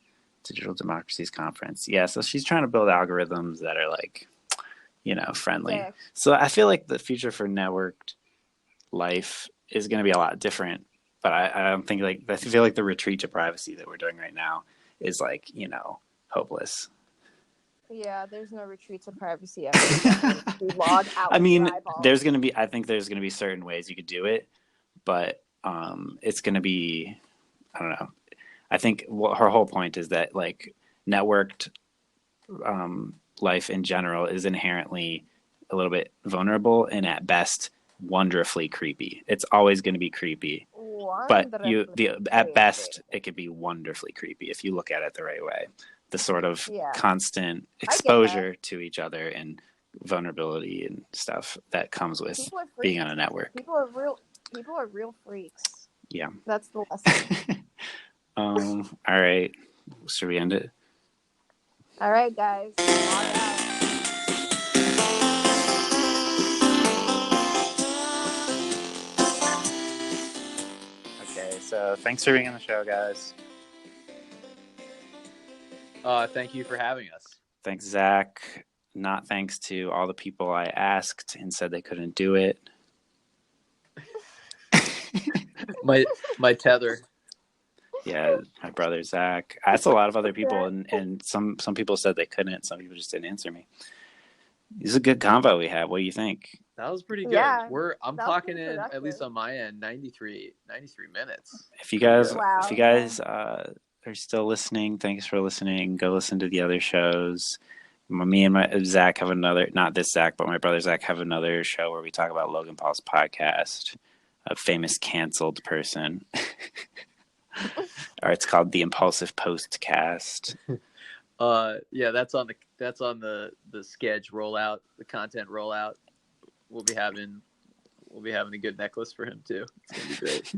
Digital Democracies Conference. Yeah, so she's trying to build algorithms that are like, you know, friendly. Okay. So I feel like the future for networked life is going to be a lot different, but I don't think I feel like the retreat to privacy that we're doing right now is like, you know, hopeless. Yeah, there's no retreat to privacy ever. Log out. I mean, I think there's going to be certain ways you could do it, but it's going to be, I don't know. I think her whole point is that like networked life in general is inherently a little bit vulnerable and at best wonderfully creepy. It's always going to be creepy, but at best it could be wonderfully creepy if you look at it the right way. The sort of constant exposure to each other and vulnerability and stuff that comes with being on a network. People are real freaks. Yeah, that's the lesson. All right. Should we end it? All right, guys. Log out. Okay, so thanks for being on the show, guys. Thank you for having us. Thanks, Zach. Not thanks to all the people I asked and said they couldn't do it. my tether. Yeah, my brother Zach. I asked a lot of other people, and some people said they couldn't. Some people just didn't answer me. This is a good convo we had. What do you think? That was pretty good. Yeah, I'm clocking in, at least on my end, 93 minutes. If you guys are still listening, thanks for listening. Go listen to the other shows. Me and my Zach have another, not this Zach, but my brother Zach have another show where we talk about Logan Paul's podcast, a famous canceled person. Or it's called the Impulsive Postcast. Yeah, that's on the sketch rollout, the content rollout. We'll be having a good necklace for him too. It's gonna be great.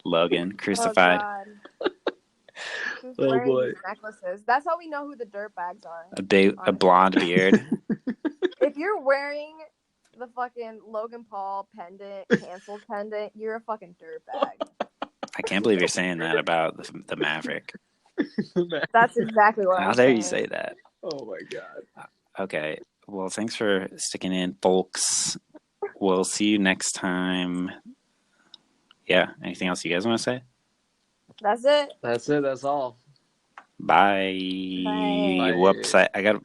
Logan crucified. Oh, God. Who's Oh, wearing boy. these necklaces? That's how we know who the dirtbags are. A blonde beard. If you're wearing the fucking Logan Paul pendant, canceled pendant, you're a fucking dirtbag. I can't believe you're saying that about the Maverick. That's exactly what How I'm dare saying. you say that? Oh my God. Okay. Well, thanks for sticking in, folks. We'll see you next time. Yeah. Anything else you guys want to say? That's it. That's all. Bye. Bye. Whoops. I got